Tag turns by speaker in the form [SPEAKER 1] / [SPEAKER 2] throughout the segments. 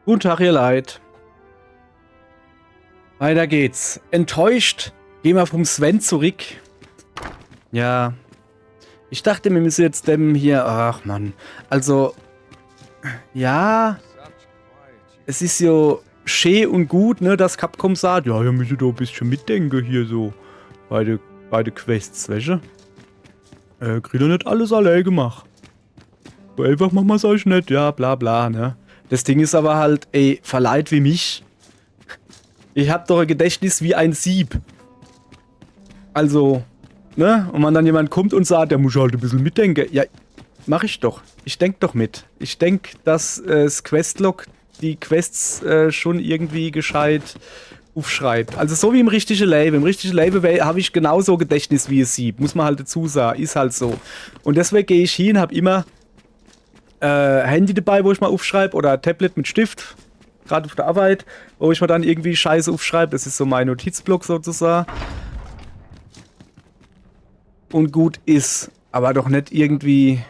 [SPEAKER 1] Guten Tag, ihr Leid. Weiter geht's. Enttäuscht. Gehen wir vom Sven zurück. Ja. Ich dachte, wir müssen jetzt dem hier... Ach, Mann. Also... Ja... Es ist ja schön und gut, ne, dass Capcom sagt, ja, ihr müsst doch ein bisschen mitdenken hier so. Bei den Quests, weißt du? Kriegt doch nicht alles allein gemacht. So einfach machen wir es euch nicht, ja, bla bla, ne. Das Ding ist aber halt, ey, verleiht wie mich. Ich hab doch ein Gedächtnis wie ein Sieb. Also, ne? Und wenn dann jemand kommt und sagt, der muss halt ein bisschen mitdenken. Ja, mach ich doch. Ich denk doch mit. Ich denk, dass das Questlog die Quests schon irgendwie gescheit aufschreibt. Also so wie im richtigen Leben. Im richtigen Leben habe ich genauso Gedächtnis wie es Sieb. Muss man halt dazu sagen. Ist halt so. Und deswegen gehe ich hin, habe immer Handy dabei, wo ich mal aufschreibe, oder Tablet mit Stift, gerade auf der Arbeit, wo ich mir dann irgendwie Scheiße aufschreibe. Das ist so mein Notizblock sozusagen. Und gut ist, aber doch nicht irgendwie...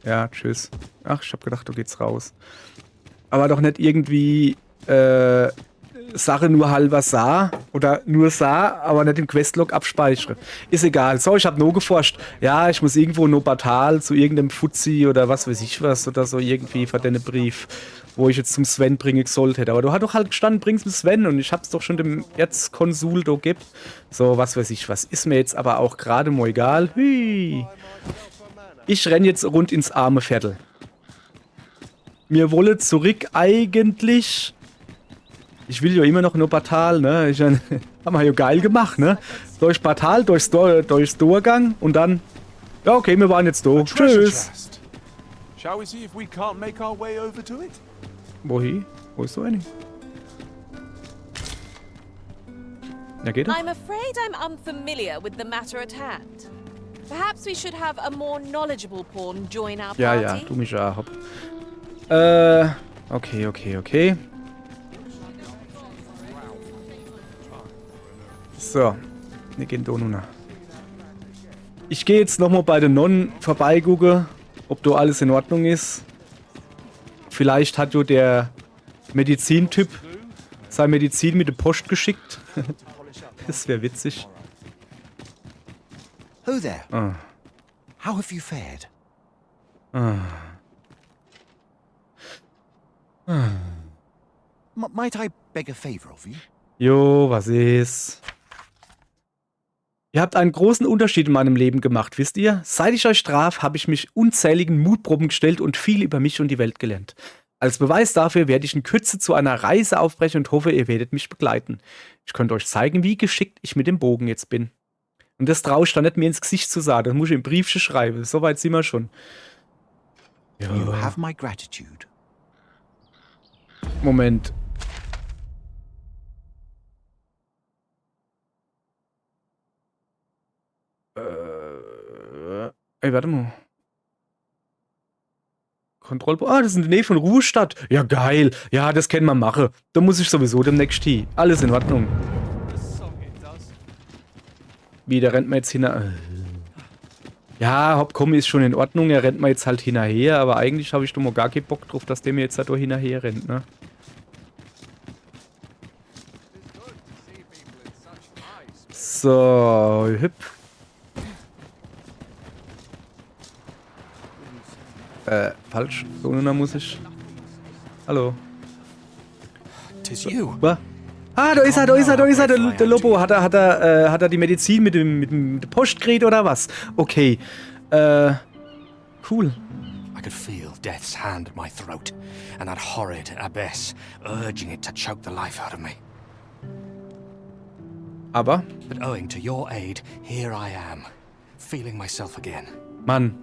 [SPEAKER 1] Ja, tschüss. Ach, ich hab gedacht, du geht's raus. Aber doch nicht irgendwie Sache nur halber sah oder nur sah, aber nicht im Questlog abspeichere. Ist egal. So, ich habe nur geforscht. Ja, ich muss irgendwo nur Batal zu irgendeinem Fuzzi oder was weiß ich was oder so irgendwie für den Brief, wo ich jetzt zum Sven bringen sollte hätte. Aber du hast doch halt gestanden, bring's mit Sven und ich hab's doch schon dem Erzkonsul da gibt. So, was weiß ich was. Ist mir jetzt aber auch gerade mal egal. Hui. Ich renn jetzt rund ins arme Viertel. Mir wolle zurück eigentlich... Ich will ja immer noch nur Batal, ne? Haben wir ja geil gemacht, ne? Durch Batal, durchs Durchgang und dann... Ja, okay, wir waren jetzt da. Tschüss. Wohin? Wo ist so eine? Ja, geht doch.
[SPEAKER 2] I'm afraid I'm unfamiliar with the matter at hand. Perhaps we should have a more knowledgeable pawn join our party.
[SPEAKER 1] Ja, du mich ja, hopp. Okay. So, wir gehen da nun. Ich gehe jetzt nochmal bei den Nonnen vorbeigucken, ob da alles in Ordnung ist. Vielleicht hat jo der Medizintyp sein Medizin mit der Post geschickt. Das wäre witzig.
[SPEAKER 3] Who there? How have you fared? Might I beg a favor of you?
[SPEAKER 1] Jo, was ist? Ihr habt einen großen Unterschied in meinem Leben gemacht, wisst ihr? Seit ich euch traf, habe ich mich unzähligen Mutproben gestellt und viel über mich und die Welt gelernt. Als Beweis dafür werde ich in Kürze zu einer Reise aufbrechen und hoffe, ihr werdet mich begleiten. Ich könnte euch zeigen, wie geschickt ich mit dem Bogen jetzt bin. Und das traue ich dann nicht mir ins Gesicht zu sagen. Das muss ich im Briefchen schreiben. Soweit sind wir schon.
[SPEAKER 3] Ja. You have my gratitude.
[SPEAKER 1] Moment. Ey, warte mal. Kontrollpunkt. Das ist in der Nähe von Ruhestadt. Ja, geil. Ja, das können wir machen. Da muss ich sowieso demnächst hin. Alles in Ordnung. Wie, der rennt mir jetzt hinterher. Ja, komm, ist schon in Ordnung. Er rennt mir jetzt halt hinterher. Aber eigentlich habe ich doch mal gar keinen Bock drauf, dass der mir jetzt da hinterher rennt, ne? So, hüpp. Falsch. So einer muss ich. Hallo.
[SPEAKER 3] Tis you.
[SPEAKER 1] Was? Ah, da ist er, der Lobo. Hat er die Medizin mit dem Postgerät oder was? Okay. Cool.
[SPEAKER 3] I could feel death's hand at my throat, and that horrid abyss urging it to choke the life out of me.
[SPEAKER 1] Aber?
[SPEAKER 3] But owing to your aid, here I am, feeling myself again.
[SPEAKER 1] Mann.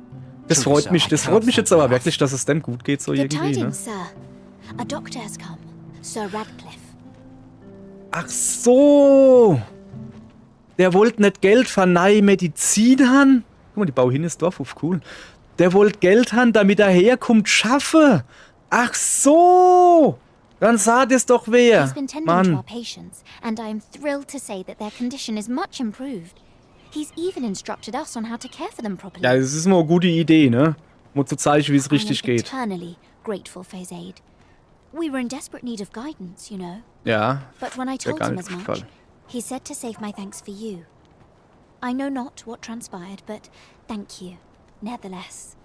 [SPEAKER 1] Das freut mich jetzt aber wirklich, dass es dem gut geht, so irgendwie, ne?
[SPEAKER 4] Sir. A doctor has come. Sir Radcliffe.
[SPEAKER 1] Ach so! Der wollte nicht Geld für neue Medizin haben? Guck mal, die bau hin ist Dorf auf, cool. Der wollte Geld haben, damit er herkommt, schaffe! Ach so! Dann sah das doch wer!
[SPEAKER 4] He's been tending to our patients, and I am thrilled to say that their condition is much improved. He's even instructed us on how to care for them properly.
[SPEAKER 1] Ja, das ist mal eine gute Idee, ne? Um zu zeigen, wie es richtig
[SPEAKER 4] I am
[SPEAKER 1] geht.
[SPEAKER 4] eternally grateful for his aid. We were in desperate need of guidance, you know.
[SPEAKER 1] Ja,
[SPEAKER 4] But when I
[SPEAKER 1] der
[SPEAKER 4] told
[SPEAKER 1] gar
[SPEAKER 4] him
[SPEAKER 1] nicht
[SPEAKER 4] as much,
[SPEAKER 1] gefallen.
[SPEAKER 4] he said to save my thanks for you. I know not what transpired, but thank you, nevertheless.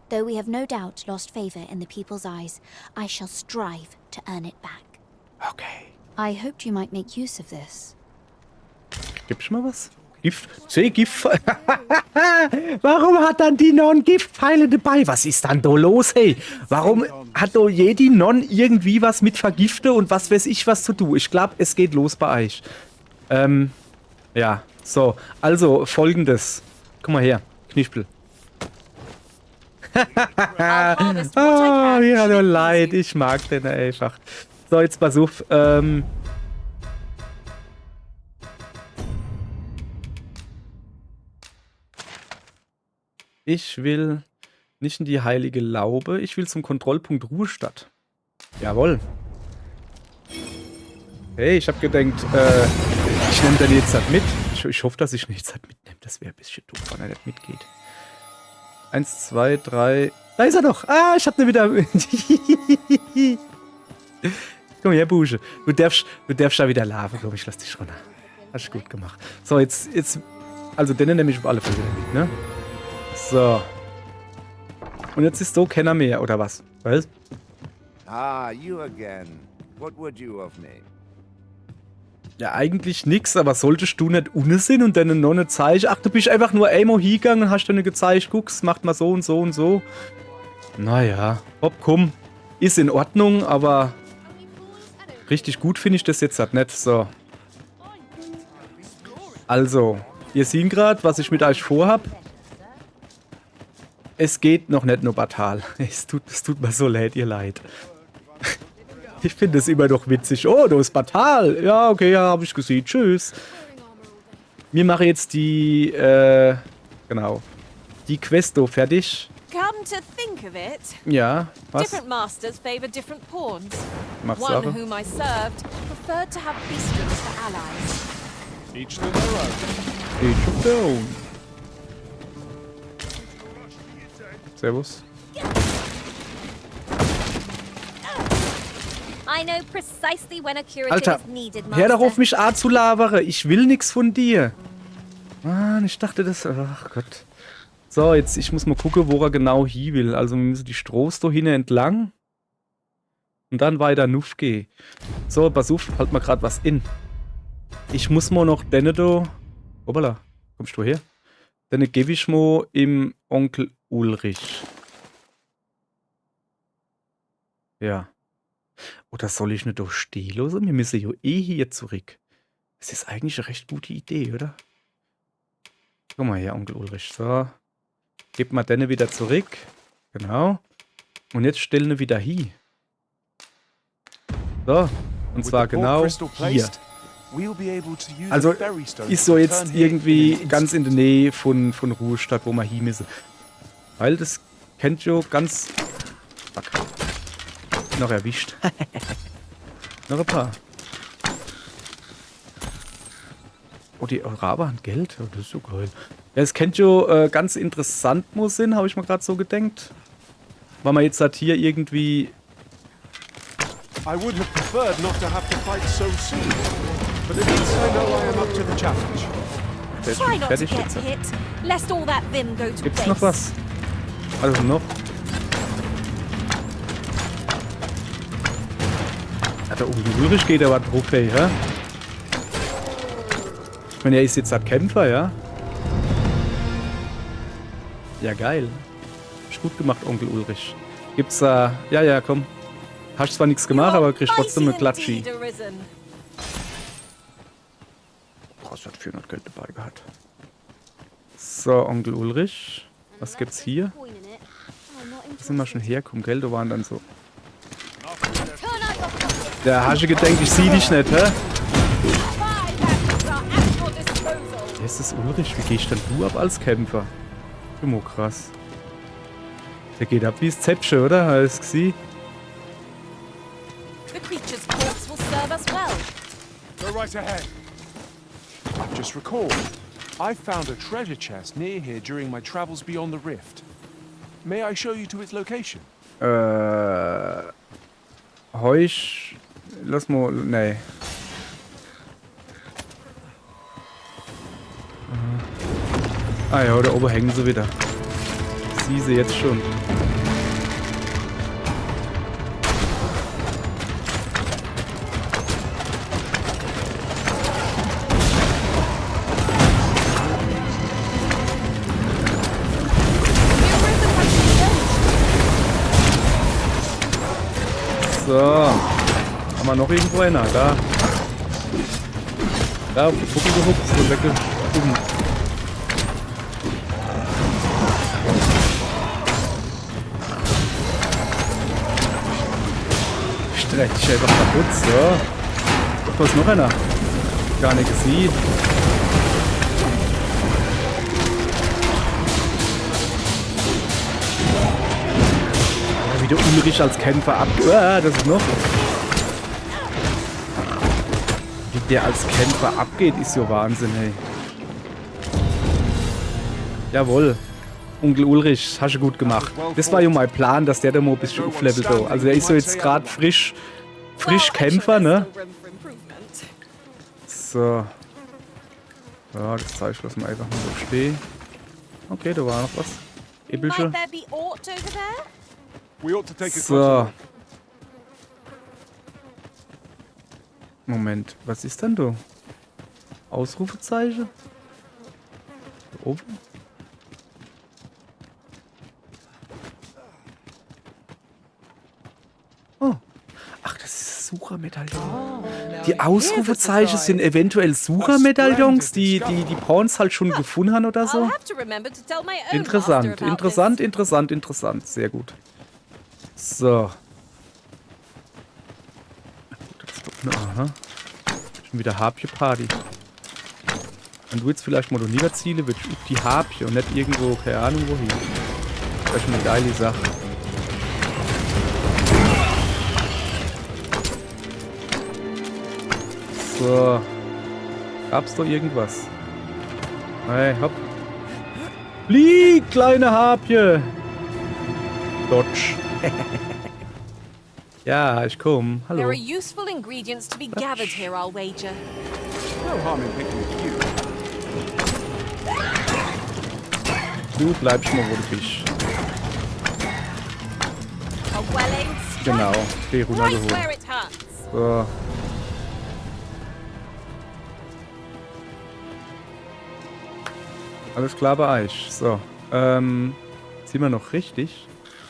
[SPEAKER 4] Though we have no doubt lost favor in the people's eyes, I shall strive to earn it back.
[SPEAKER 1] Okay.
[SPEAKER 4] I hoped you might make use of this.
[SPEAKER 1] Gibt's mal was? Gift? Gift. Warum hat dann die Non Giftpfeile dabei? Was ist dann da los, hey? Warum hat da jede Non irgendwie was mit Vergifte und was weiß ich was zu tun? Ich glaube, es geht los bei euch. Ja, so. Also, folgendes. Guck mal her, Knispel. Ja, nur leid. Ich mag den einfach. So, jetzt pass auf. Ich will nicht in die heilige Laube. Ich will zum Kontrollpunkt Ruhestadt. Jawohl. Hey, ich habe gedacht, ich nehme den jetzt halt mit. Ich hoffe, dass ich ihn jetzt halt mitnehme. Das wäre ein bisschen doof, wenn er nicht mitgeht. 1, 2, 3. Da ist er doch. Ah, ich habe den wieder. Komm her, Busche. Du darfst da wieder laufen. Komm, ich lass dich runter. Hast du gut gemacht. So, jetzt. Also, den nehme ich auf alle Fälle wieder mit, ne? So. Und jetzt ist so keiner mehr, oder was? Was?
[SPEAKER 5] Ah, you again. What would you of me?
[SPEAKER 1] Ja, eigentlich nix, aber solltest du nicht unten sind und deine Nonne zeigen? Ach, du bist einfach nur einmal hingegangen und hast dir gezeigt, guckst, macht mal so und so und so. Naja, hopp, komm. Ist in Ordnung, aber richtig gut finde ich das jetzt halt nicht. So. Also, ihr seht gerade, was ich mit euch vorhab. Es geht noch nicht nur Batal. Es tut mir so leid, ihr Leid. Ich finde es immer noch witzig. Oh, du ist Batal. Ja, okay, ja, habe ich gesehen. Tschüss. Wir machen jetzt die, genau. Die Questo fertig.
[SPEAKER 2] Come to think of it,
[SPEAKER 1] Ja, was?
[SPEAKER 2] different masters favor different pawns.
[SPEAKER 1] Mach
[SPEAKER 2] One
[SPEAKER 1] Sache.
[SPEAKER 2] whom I served preferred to have bestials for allies.
[SPEAKER 6] Each to their own.
[SPEAKER 1] Each of their own. Servus.
[SPEAKER 4] I know precisely when a curative
[SPEAKER 1] Alter,
[SPEAKER 4] is needed,
[SPEAKER 1] hör doch auf
[SPEAKER 4] Master.
[SPEAKER 1] mich A zu labere. Ich will nix von dir. Mann, ich dachte das... Ach Gott. So, jetzt, ich muss mal gucken, wo er genau hin will. Also, wir müssen die Strohs da hinten entlang. Und dann weiter Nuff gehen. So, pass auf, halt mal gerade was in. Ich muss mal noch denne da... Hoppala, kommst du her? Denne gebe ich mal im Onkel Ulrich. Ja. Oder soll ich nicht doch stehen lassen? Wir müssen ja eh hier zurück. Das ist eigentlich eine recht gute Idee, oder? Guck mal her, Onkel Ulrich. So. Gib mal denne wieder zurück. Genau. Und jetzt stellen wir wieder hin. So. Und zwar genau hier. Also ist so jetzt irgendwie ganz in der Nähe von Ruhestadt, wo wir hin müssen. Weil das kennt ihr ganz... Fuck. Noch erwischt. Noch ein paar. Oh, die Araber haben Geld. Oh, das ist so geil. Ja, das kennt ihr ganz interessant muss sein, habe ich mir gerade so gedenkt. Weil man jetzt halt hier irgendwie...
[SPEAKER 6] I would have preferred not to have to fight so soon. But at least I know I am up to the challenge.
[SPEAKER 1] Der ist
[SPEAKER 2] Try
[SPEAKER 1] schon
[SPEAKER 2] not to
[SPEAKER 1] fertig
[SPEAKER 2] get
[SPEAKER 1] jetzt.
[SPEAKER 2] hit, lest all that vim go to
[SPEAKER 1] Gibt's noch
[SPEAKER 2] waste.
[SPEAKER 1] was? Also noch? Ja, der Onkel Ulrich geht aber drauf, ey, hä? Ich meine, er ist jetzt ein Kämpfer, ja? Ja, geil. Ist gut gemacht, Onkel Ulrich. Gibt's da... ja, komm. Hast zwar nichts gemacht, aber kriegst trotzdem eine Klatschi. Boah, es hat 400 Geld dabei gehabt. So, Onkel Ulrich. Was gibt's hier? Sind wir schon herkommen, gell? Da waren dann so... Der hast du gedacht, ich sehe dich nicht, hä? Wer ist das Ulrich? Wie gehst denn du ab als Kämpfer? Immer krass. Der geht ab wie das Zäpsche, oder? Hast du gesehen?
[SPEAKER 2] The creature's corpse will serve us well.
[SPEAKER 6] Go right ahead. I've just recalled. I found a treasure chest near here during my travels beyond the rift. May I show you to its location?
[SPEAKER 1] Heusch. Lass mal. Nee. Ah ja, da oben hängen sie wieder. Ich sehe sie jetzt schon. So. Haben wir noch irgendwo einer? Da. Da, auf die Puppe gehupft und weggeschoben. Streck dich einfach kaputt. So. Da ist noch einer. Gar nicht gesehen. Wie der Ulrich als Kämpfer das ist noch. Wie der als Kämpfer abgeht, ist ja Wahnsinn, hey. Jawohl. Onkel Ulrich, hast du gut gemacht. Das war ja mein Plan, dass der da mal ein bisschen auflevelt. Also der ist so jetzt gerade frisch Kämpfer, ne? So. Ja, das Zeichen lassen wir einfach mal so stehen. Okay, da war noch was. Ebelsche. So. Moment, was ist denn da? Ausrufezeichen? Da oben? Oh. Ach, das ist Suchermedaillon. Die Ausrufezeichen sind eventuell Suchermedaillons, die Pawns halt schon gefunden haben oder so. Interessant, interessant, interessant, interessant. Sehr gut. So. Aha. Schon wieder Harpie-Party. Wenn du jetzt vielleicht mal niederziele, wird die Harpie und nicht irgendwo, keine Ahnung wohin. Das ist schon eine geile Sache. So. Gab's doch irgendwas? Hey, hopp. Flieg, kleine Harpie! Dodge. Ja, ich komm. Hallo.
[SPEAKER 2] There are useful ingredients to be gathered here, I'll wager.
[SPEAKER 6] No harm in picking a few.
[SPEAKER 1] Du bleibst mal, wo du bist.
[SPEAKER 2] A well-aimed strike,
[SPEAKER 1] Genau, die
[SPEAKER 2] right
[SPEAKER 1] runtergeholt.
[SPEAKER 2] where it hurts.
[SPEAKER 1] So. Alles klar bei euch. So. Sind wir noch richtig?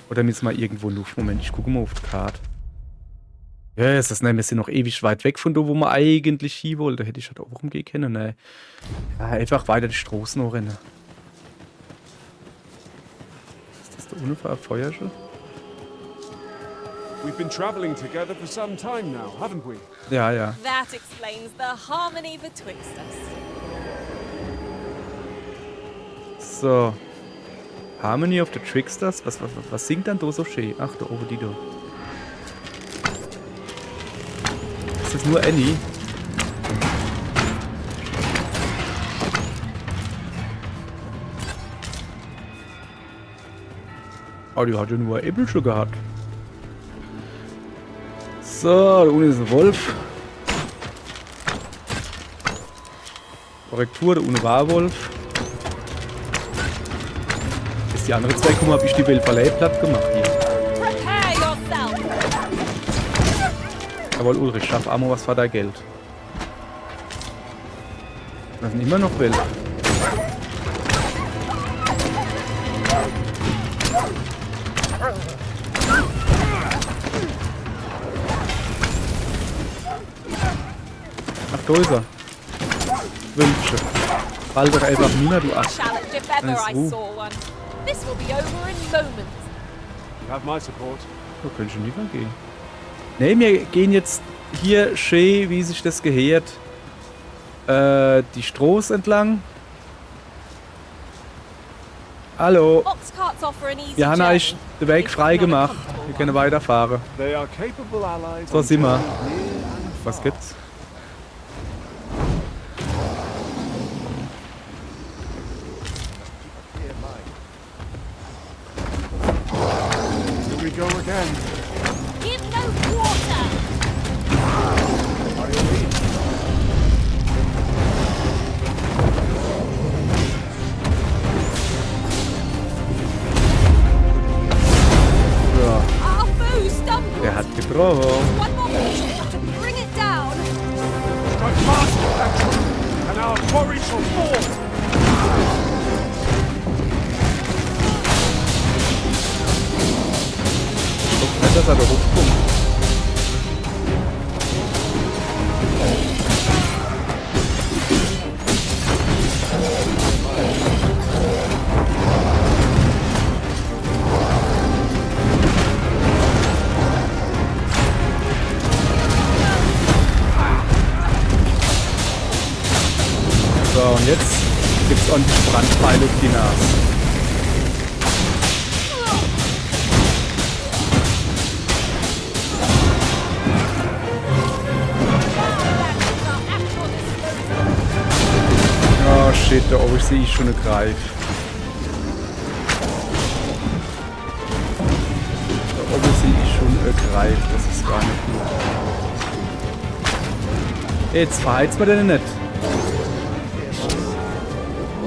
[SPEAKER 1] Oder müssen wir irgendwo Luft? Moment, ich gucke mal auf die Karte. Ja, ist das, ne? Wir sind noch ewig weit weg von da, wo wir eigentlich hin wollten. Da hätte ich halt auch rumgehen können, ne? Ja, einfach weiter die Straßen noch rennen. Ist das da ohne Feuerchen?
[SPEAKER 6] We've been traveling together for some time now, haven't we?
[SPEAKER 1] Ja, ja.
[SPEAKER 2] That explains the harmony betwixt us.
[SPEAKER 1] So. Harmony of the Tricksters? Was singt dann da so schön? Ach, da oben die da. Ist das nur Annie? Oh, die hat ja nur Äpfel gehabt. So, da unten ist ein Wolf. Korrektur, da unten war ein Wolf. Ist die andere zwei, guck mal, hab ich die Welferlei platt gemacht hier.
[SPEAKER 2] Prepare yourself!
[SPEAKER 1] Jawohl, Ulrich, schaff Amo was für dein Geld. Da sind immer noch welche. Ach, da ist er. Wünsche. Bald doch einfach Mina, du Asch.
[SPEAKER 2] Challenge if ever I
[SPEAKER 1] Nice.
[SPEAKER 2] saw one. This will be over in moments.
[SPEAKER 6] You have my support.
[SPEAKER 1] Da könnte ich schon gehen. Ne, wir gehen jetzt hier schön, wie sich das gehört, die Straße entlang. Hallo.
[SPEAKER 2] Boxcarts offer an easy
[SPEAKER 1] Wir haben
[SPEAKER 2] journey,
[SPEAKER 1] euch den Weg
[SPEAKER 2] if
[SPEAKER 1] frei
[SPEAKER 2] not a
[SPEAKER 1] gemacht.
[SPEAKER 2] comfortable
[SPEAKER 1] Wir können
[SPEAKER 2] one.
[SPEAKER 1] weiterfahren.
[SPEAKER 6] They are capable allies.
[SPEAKER 1] So
[SPEAKER 6] on
[SPEAKER 1] sind wir.
[SPEAKER 6] both near and
[SPEAKER 1] Was
[SPEAKER 6] far.
[SPEAKER 1] gibt's?
[SPEAKER 6] Here we go again.
[SPEAKER 2] Give no quarter!
[SPEAKER 1] Bravo.
[SPEAKER 2] One more push to bring it down.
[SPEAKER 6] Strike fast, Electra, and our quarry shall fall!
[SPEAKER 1] Guck nicht, dass er da hochkommt. So, und jetzt gibt's ordentlich Brandpfeile auf die Nase. Oh shit, da oben sehe ich schon eine Greif. Da oben sehe ich schon eine Greif, das ist gar nicht gut. Jetzt verheizt man den nicht.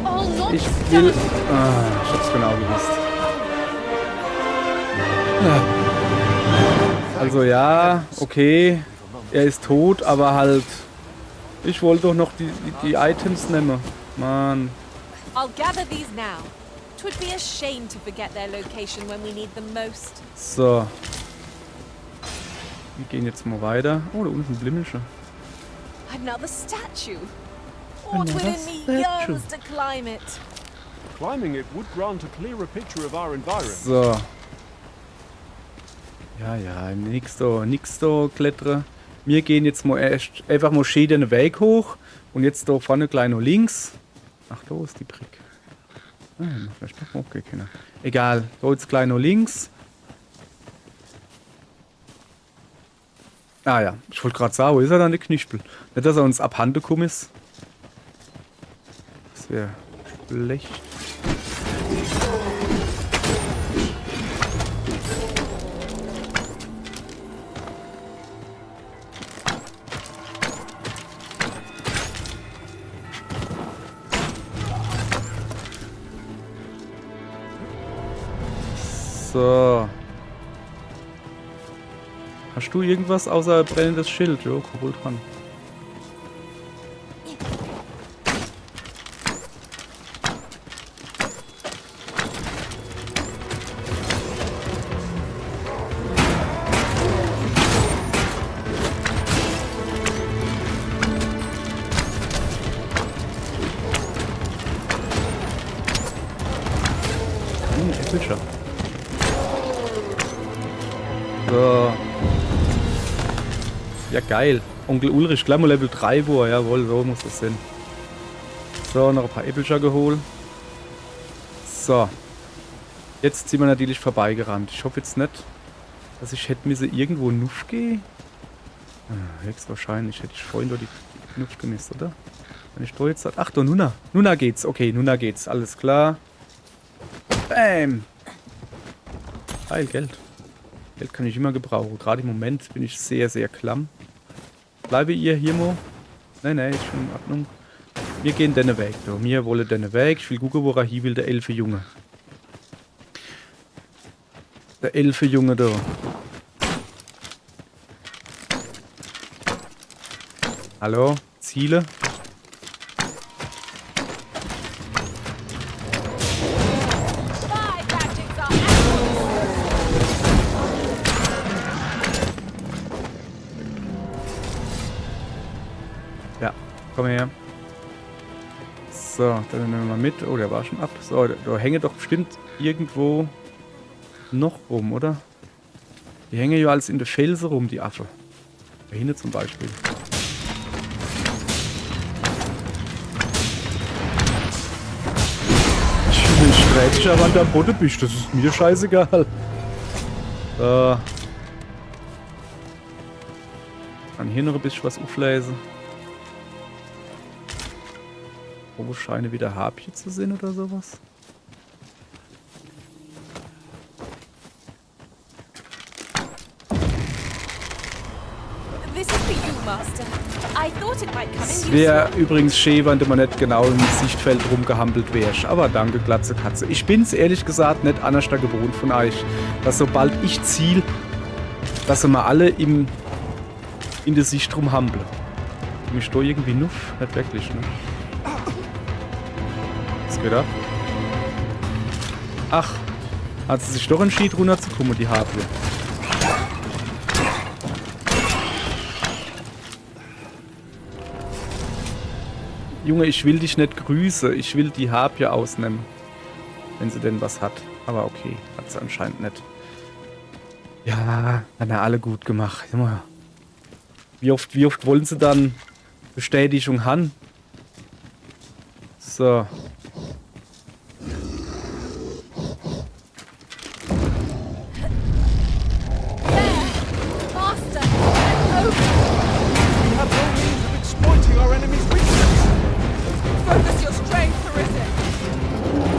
[SPEAKER 2] Oh, not
[SPEAKER 1] Ich will... Ah, ich hab's genau gewusst. Ja. Also ja, okay. Er ist tot, aber halt... Ich wollte doch noch die Items nehmen. Mann.
[SPEAKER 2] I'll gather these now. 'Twould be a shame to forget their location when we need them most.
[SPEAKER 1] So. Wir gehen jetzt mal weiter. Oh, da unten ist ein Blimmelchen.
[SPEAKER 2] Another statue. What
[SPEAKER 1] Another
[SPEAKER 2] within me
[SPEAKER 1] statue.
[SPEAKER 2] yearns to climb it.
[SPEAKER 6] Climbing it would grant a clearer picture of our environment.
[SPEAKER 1] So. Ja, nix da klettern. Wir gehen jetzt mal erst einfach mal schön den Weg hoch. Und jetzt da vorne gleich noch links. Ach, da ist die Brick. Ah, vielleicht doch hochgehen können. Egal, da jetzt gleich noch links. Ah ja, ich wollte gerade sagen, wo ist er dann, der Knispel? Nicht, dass er uns abhanden gekommen ist. Das wäre schlecht. So. Hast du irgendwas außer brennendes Schild? Jo, cool dran. Äpfelchen. So. Ja, geil. Onkel Ulrich, gleich mal Level 3 war. Jawohl, so muss das sein. So, noch ein paar Äppelchen geholt. So. Jetzt sind wir natürlich vorbeigerannt. Ich hoffe jetzt nicht, dass ich hätte müssen irgendwo Nuff gehen. Höchstwahrscheinlich hätte ich vorhin doch die Nuff gemisst, oder? Wenn ich da jetzt... Ach, da Nuna. Nuna geht's. Okay, Nuna geht's. Alles klar. Bam. Geil, Geld. Geld kann ich immer gebrauchen. Gerade im Moment bin ich sehr, sehr klamm. Bleibe ihr hier, Mo? Nein, ist schon in Ordnung. Wir gehen den Weg, da. Wir wollen den Weg. Ich will gucken, wo er hier will, der Elfenjunge. Der Elfenjunge da. Hallo? Ziele?
[SPEAKER 2] My tactics are excellent.
[SPEAKER 1] Ja, komm her. So, dann nehmen wir mal mit. Oh, der war schon ab. So, da hängen doch bestimmt irgendwo noch rum, oder? Die hängen ja alles in der Felsen rum, die Affe. Da hinten zum Beispiel. Ich streite dich aber an der Boden bist. Das ist mir scheißegal. So. Kann hier noch ein bisschen was auflesen. Wo scheine wieder Harpie zu sehen oder sowas?
[SPEAKER 2] This is for you, Master. I thought it might come in
[SPEAKER 1] Es
[SPEAKER 2] useful.
[SPEAKER 1] wäre übrigens schön, wenn du mal nicht genau im Sichtfeld rumgehampelt wärst. Aber danke, Glatze Katze. Ich bin's ehrlich gesagt nicht anders da gewohnt von euch, dass sobald ich ziel, dass sie mal alle in der Sicht rumhampeln. Mich da irgendwie nuff? Nicht wirklich, ne? Was geht ab? Ach, hat sie sich doch entschieden, runterzukommen, die Harpie. Junge, ich will dich nicht grüßen. Ich will die Harpie ausnehmen. Wenn sie denn was hat. Aber okay, hat sie anscheinend nicht. Ja, haben ja alle gut gemacht. Wie oft wollen sie dann Bestätigung haben? So.
[SPEAKER 2] Master! And over!
[SPEAKER 6] We have no means of exploiting our enemy's weakness.
[SPEAKER 2] Focus your strength, Arisen!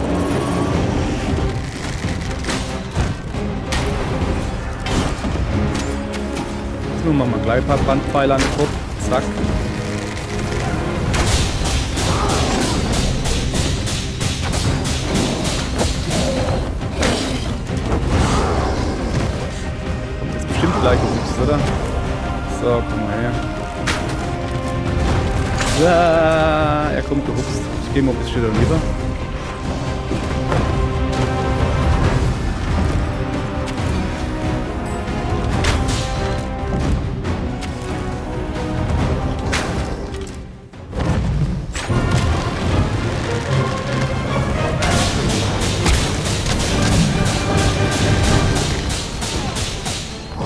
[SPEAKER 1] Nun machen wir gleich ein paar Brandpfeile an den Kopf. Zack. Kommt jetzt bestimmt gleich ein Fuchs, oder? So, komm mal her. Ja, er kommt gehupst. Ich gehe mal ein bisschen daneben.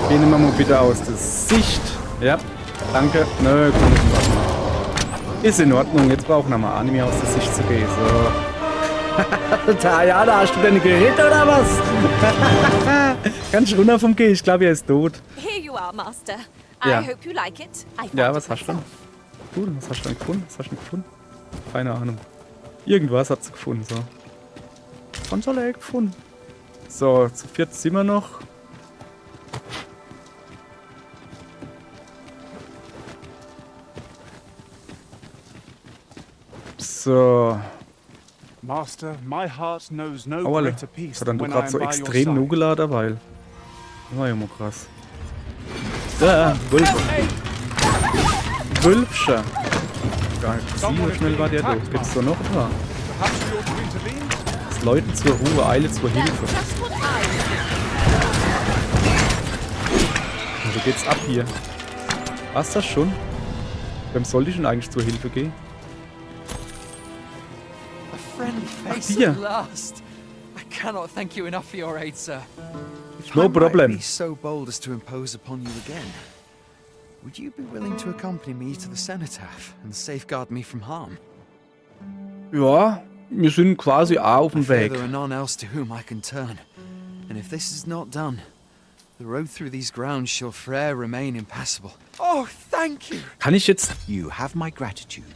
[SPEAKER 1] Gehen wir mal bitte aus der Sicht. Ja, danke. Nö, komm, ist in Ordnung. Ist in Ordnung. Jetzt brauchen wir mal Anime aus der Sicht zu gehen. So. Ja, da hast du denn gehit oder was? Ganz runter vom Geh. Ich glaube, er ist tot.
[SPEAKER 2] Here you are, Master.
[SPEAKER 1] Ja.
[SPEAKER 2] I hope you like it. I found
[SPEAKER 1] Ja,
[SPEAKER 2] it
[SPEAKER 1] was hast du denn?
[SPEAKER 2] myself.
[SPEAKER 1] Cool, was hast du denn gefunden? Was hast du denn gefunden? Keine Ahnung. Irgendwas hat sie gefunden, so. Konsole gefunden. So, zu viert sind wir noch. So.
[SPEAKER 6] Master, my heart knows no
[SPEAKER 1] Auerle.
[SPEAKER 6] greater peace
[SPEAKER 1] Das hat dann
[SPEAKER 6] than
[SPEAKER 1] doch
[SPEAKER 6] when I
[SPEAKER 1] gerade
[SPEAKER 6] am
[SPEAKER 1] so
[SPEAKER 6] by your
[SPEAKER 1] extrem
[SPEAKER 6] side.
[SPEAKER 1] nugeladen, weil. Das war ja mal krass. Da, Wölf. Wölfscher. Gar nicht gesehen, so schnell war der da. Gibt's da noch ein paar?
[SPEAKER 6] Perhaps we ought to intervene?
[SPEAKER 1] Das Leute zur Ruhe, Eile zur Hilfe.
[SPEAKER 2] Just what I
[SPEAKER 1] Wo geht's ab hier? War's das schon? Wem sollte ich denn eigentlich zur Hilfe gehen?
[SPEAKER 7] A friendly face
[SPEAKER 1] dear.
[SPEAKER 7] at last. I cannot thank you enough for your aid, sir.
[SPEAKER 1] No
[SPEAKER 8] I might
[SPEAKER 1] problem.
[SPEAKER 8] be so bold as to impose upon you again. Would you be willing to accompany me to the cenotaph and safeguard me from harm?
[SPEAKER 1] Ja, wir sind quasi auch auf
[SPEAKER 8] I
[SPEAKER 1] dem
[SPEAKER 8] fear
[SPEAKER 1] Weg.
[SPEAKER 8] there are none else to whom I can turn, and if this is not done, the road through these grounds shall forever remain impassable.
[SPEAKER 7] Oh, thank you.
[SPEAKER 1] Kann ich jetzt...
[SPEAKER 5] You have my gratitude.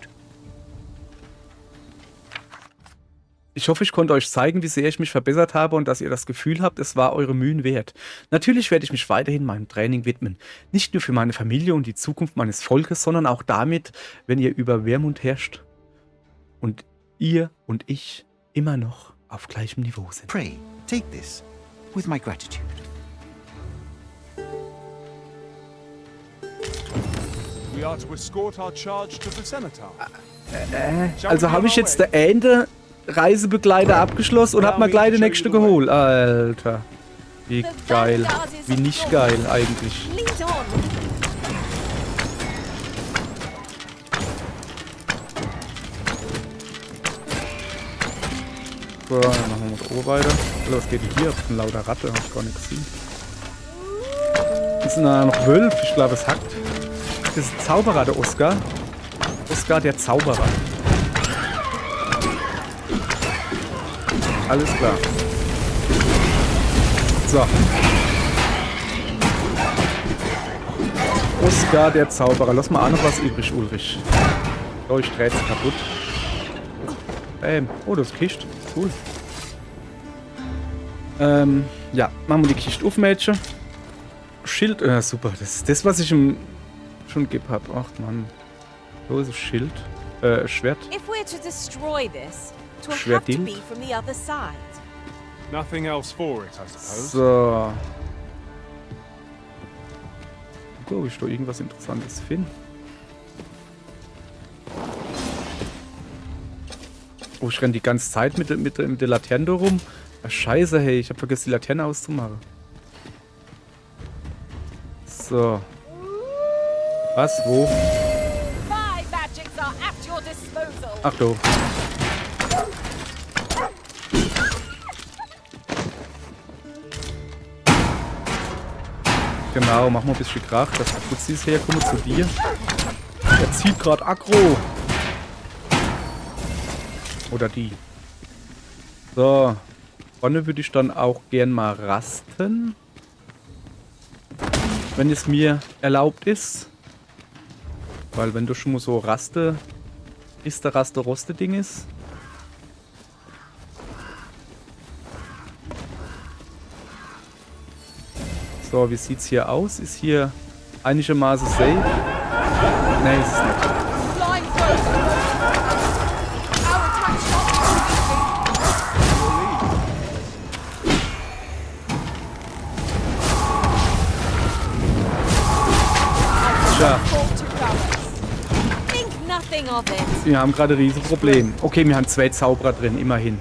[SPEAKER 1] Ich hoffe, ich konnte euch zeigen, wie sehr ich mich verbessert habe und dass ihr das Gefühl habt, es war eure Mühen wert. Natürlich werde ich mich weiterhin meinem Training widmen. Nicht nur für meine Familie und die Zukunft meines Volkes, sondern auch damit, wenn ihr über Wermund herrscht und ihr und ich immer noch auf gleichem Niveau sind.
[SPEAKER 5] Pray, take this with my gratitude.
[SPEAKER 6] We are to escort our charge to the cenotaph. Shall
[SPEAKER 1] Also
[SPEAKER 6] we
[SPEAKER 1] habe
[SPEAKER 6] be
[SPEAKER 1] ich
[SPEAKER 6] on our
[SPEAKER 1] jetzt
[SPEAKER 6] way?
[SPEAKER 1] der Ende Reisebegleiter abgeschlossen und hab mal gleich den nächste geholt. Alter. Wie geil. Wie nicht geil eigentlich.
[SPEAKER 2] Lead on.
[SPEAKER 1] So, dann machen wir mit Ohr weiter. Alter, was geht denn hier? Das ist ein lauter Ratte, hab ich gar nicht gesehen. Das sind da noch Wölfe, ich glaube es hackt. Das ist ein Zauberer, der Oskar. Oskar der Zauberer. Alles klar. So. Oskar der Zauberer. Lass mal auch noch was übrig, Ulrich. Oh, ich dreh's kaputt. Oh, das ist Kiste. Cool. Ja, machen wir die Kiste auf, Mädchen. Schild, super. Das ist das, was ich ihm schon gegeben habe. Ach, Mann. Wo ist das Schild? Schwert.
[SPEAKER 2] If we're to destroy this, it will
[SPEAKER 1] Schwert
[SPEAKER 2] have to
[SPEAKER 1] dient.
[SPEAKER 2] be from the other side.
[SPEAKER 6] Nothing else for it, I suppose.
[SPEAKER 1] So. gucken, ob ich da irgendwas Interessantes finde. Oh, ich renne die ganze Zeit mit der Laterne da rum. Ach, scheiße, hey, ich habe vergessen, die Laterne auszumachen. So. Was? Wo?
[SPEAKER 2] My magics are at your disposal.
[SPEAKER 1] Ach du. Genau, mach mal ein bisschen Krach, dass die Fuzis herkommen zu dir. Der zieht gerade aggro. Oder die. So. Vorne würde ich dann auch gern mal rasten. Wenn es mir erlaubt ist. Weil wenn du schon mal so Raste Ding ist. So, wie sieht's hier aus? Ist hier einigermaßen safe? Nee, ist es nicht.
[SPEAKER 2] Flying first. Our attack
[SPEAKER 1] Tja,
[SPEAKER 2] Think nothing of it.
[SPEAKER 1] wir haben gerade ein Riesenproblem. Okay, wir haben 2 Zauberer drin, immerhin.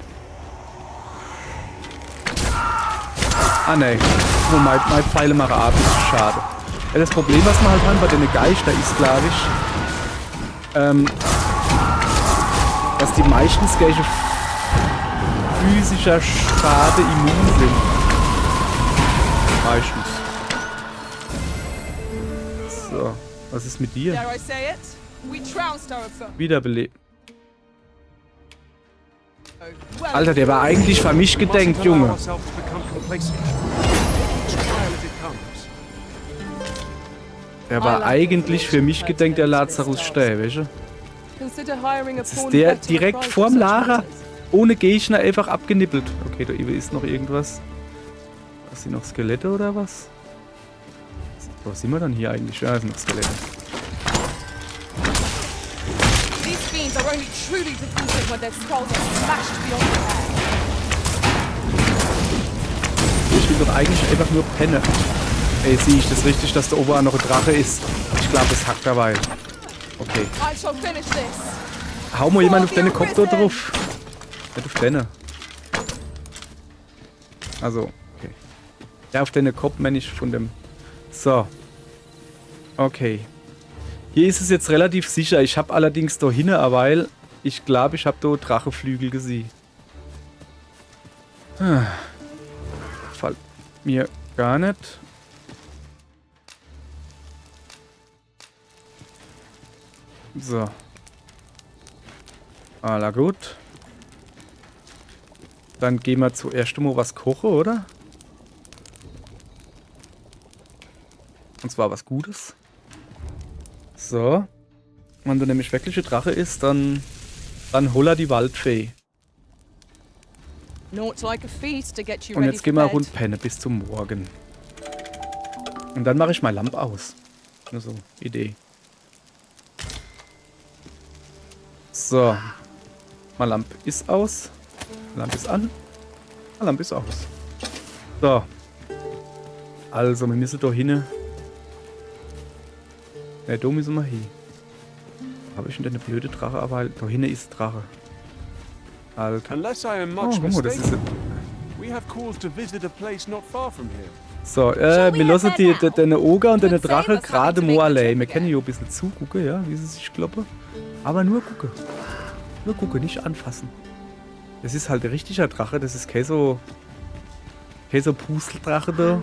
[SPEAKER 1] Ah, ne. Oh, mein Pfeile machen ab, das ist schade. Ja, das Problem, was wir halt haben bei den Geister, ist, glaube ich, dass die meistens gegen physischer Schade immun sind. Meistens. So, was ist mit dir?
[SPEAKER 2] Dare I say it? We trounced our foe.
[SPEAKER 1] Wiederbelebt.
[SPEAKER 2] Well,
[SPEAKER 1] Alter, der war eigentlich für mich gedenkt,
[SPEAKER 6] Mustn't allow
[SPEAKER 1] Junge.
[SPEAKER 6] ourselves to become complacent. Each trial as it comes.
[SPEAKER 1] Der war eigentlich für mich gedenkt, der Lazarus Stäbe, weißt du?
[SPEAKER 2] consider hiring a
[SPEAKER 1] Jetzt ist der direkt vorm Lara, ohne Gegner, einfach abgenippelt. Okay, da ist noch irgendwas. Was sind noch Skelette oder was? Wo sind wir dann hier eigentlich? Ja, das sind noch Skelette.
[SPEAKER 2] These fiends are only truly defeated when their skulls are smashed beyond repair.
[SPEAKER 1] Ich will doch eigentlich einfach nur pennen. Ey, sehe ich das richtig, dass da oben noch ein Drache ist? Ich glaube, das hackt dabei. Okay.
[SPEAKER 2] I shall finish this.
[SPEAKER 1] Hau mal jemand auf deine Kopf da drauf. Nicht auf deine. Also, okay. Ja, auf deine Kopf, meine ich, von dem... So. Okay. Hier ist es jetzt relativ sicher. Ich habe allerdings da hinten, weil ich glaube, ich habe da Dracheflügel gesehen. Fällt mir gar nicht. So. Alla gut. Dann gehen wir zuerst mal was kochen, oder? Und zwar was Gutes. So. Wenn du nämlich wirklich ein Drache ist, dann holla die Waldfee.
[SPEAKER 2] Naught like a feast to get you
[SPEAKER 1] Und
[SPEAKER 2] ready
[SPEAKER 1] jetzt
[SPEAKER 2] for
[SPEAKER 1] gehen wir
[SPEAKER 2] bed.
[SPEAKER 1] rund pennen bis zum Morgen. Und dann mache ich meine Lampe aus. Nur so, Idee. So. Meine Lampe ist aus. Lampe ist an. Meine Lampe ist aus. So. Also, wir müssen da hin. Ne, da müssen wir hin. Habe ich denn eine blöde Drache? Aber da hinten ist Drache. Alter.
[SPEAKER 6] Unless I am
[SPEAKER 1] Oh,
[SPEAKER 6] much
[SPEAKER 1] guck mal, das ist...
[SPEAKER 6] mistaken, we have cause to visit a place not far from here.
[SPEAKER 1] So,
[SPEAKER 4] Shall we
[SPEAKER 1] wir lassen
[SPEAKER 4] head there now?
[SPEAKER 1] den Oger und den
[SPEAKER 2] Good
[SPEAKER 1] Drache
[SPEAKER 2] favors
[SPEAKER 1] gerade
[SPEAKER 2] having to
[SPEAKER 1] mal
[SPEAKER 2] make the
[SPEAKER 1] allein.
[SPEAKER 2] trip
[SPEAKER 1] Wir können
[SPEAKER 2] again.
[SPEAKER 1] hier ein bisschen zugucken, ja, wie sie sich kloppen. Aber nur gucken. Nur gucken, nicht anfassen. Das ist halt ein richtiger Drache, das ist kein so Pusteldrache da.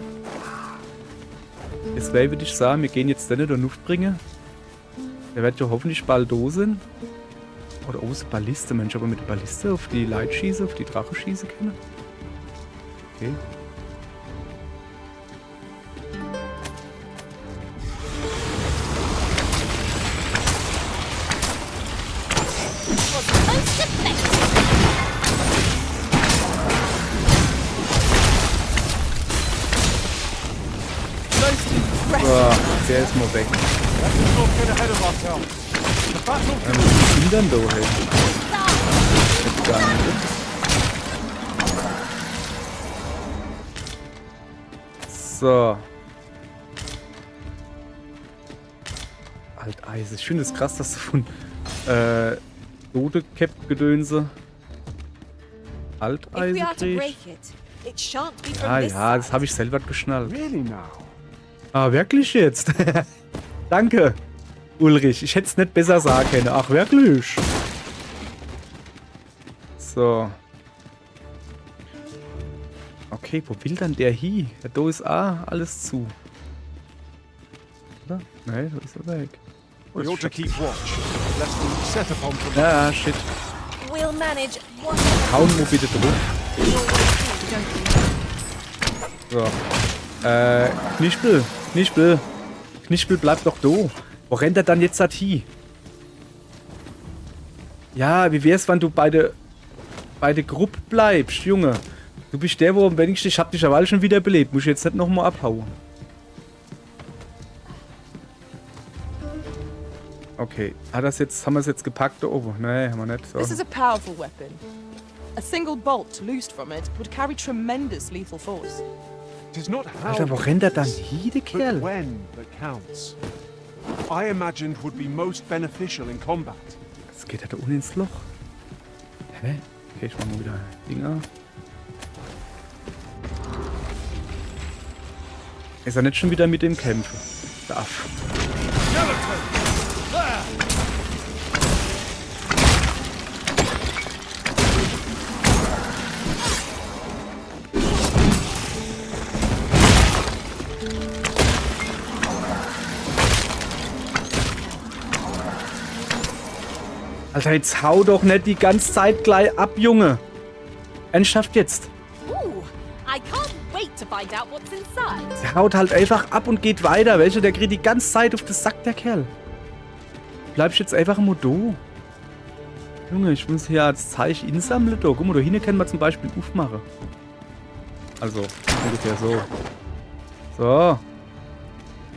[SPEAKER 1] Deswegen würde ich sagen, wir gehen jetzt den in der Luft bringen. Der wird ja hoffentlich bald da sein. Oder oh, ist Balliste, Mensch, aber mit der Balliste auf die Leute schießen, auf die Drache schießen können. Okay. So, der ist mal weg.
[SPEAKER 6] Let's not get ahead of ourselves. The battle
[SPEAKER 1] Was sind denn da hey? Jetzt gar nicht. So. Alteisen. Ich finde es krass, dass du von Dode-Cap-Gedönse
[SPEAKER 2] If we
[SPEAKER 1] Alteisen
[SPEAKER 2] are to
[SPEAKER 1] kriegst.
[SPEAKER 2] break it, it shan't be from
[SPEAKER 1] Ja,
[SPEAKER 2] this
[SPEAKER 1] ja, das
[SPEAKER 2] side.
[SPEAKER 1] habe ich selber geschnallt.
[SPEAKER 6] Really now?
[SPEAKER 1] Ah, wirklich jetzt? Danke, Ulrich. Ich hätte es nicht besser sagen können. Ach, wirklich? So. Okay, wo will dann der hin? Ja, da ist alles zu. Oder? Nein, da ist er weg. Oh,
[SPEAKER 6] We
[SPEAKER 1] ist
[SPEAKER 6] ought to
[SPEAKER 1] schon-
[SPEAKER 6] keep watch, lest we set upon from
[SPEAKER 1] Ja, shit.
[SPEAKER 2] We'll manage whatever
[SPEAKER 1] Hauen wir bitte drauf.
[SPEAKER 2] your way
[SPEAKER 1] So. Knispel. Knispel. Knispel, bleib doch da. Wo rennt er dann jetzt hin? Ja, wie wär's, wenn du bei der Gruppe bleibst, Junge? Du bist der, wo am wenigsten, ich hab dich aber schon wieder belebt. Muss ich jetzt nicht nochmal abhauen. Okay. Haben wir es jetzt gepackt da oben? Nee, haben wir nicht. So.
[SPEAKER 9] This is a powerful weapon. A single bolt loosed from it would carry tremendous lethal force.
[SPEAKER 6] It is not how,
[SPEAKER 1] Alter, wo rennt er dann hin, der
[SPEAKER 6] but
[SPEAKER 1] Kerl?
[SPEAKER 6] when that counts. I imagined would be most beneficial in combat.
[SPEAKER 1] Jetzt geht er da unten ins Loch. Hä? Okay, ich mach mal wieder Dinger. Ist er nicht schon wieder mit dem Kämpfen? Darf. Alter, jetzt hau doch nicht die ganze Zeit gleich ab, Junge. Ernsthaft jetzt.
[SPEAKER 2] Ooh, I can't wait to find out what's inside.
[SPEAKER 1] Der haut halt einfach ab und geht weiter. Welcher, der kriegt die ganze Zeit auf das Sack, der Kerl. Bleibst jetzt einfach im do. Junge, ich muss hier als Zeichen insammeln. Da. Guck mal, da hinten können wir zum Beispiel aufmachen. Also, ungefähr so. So.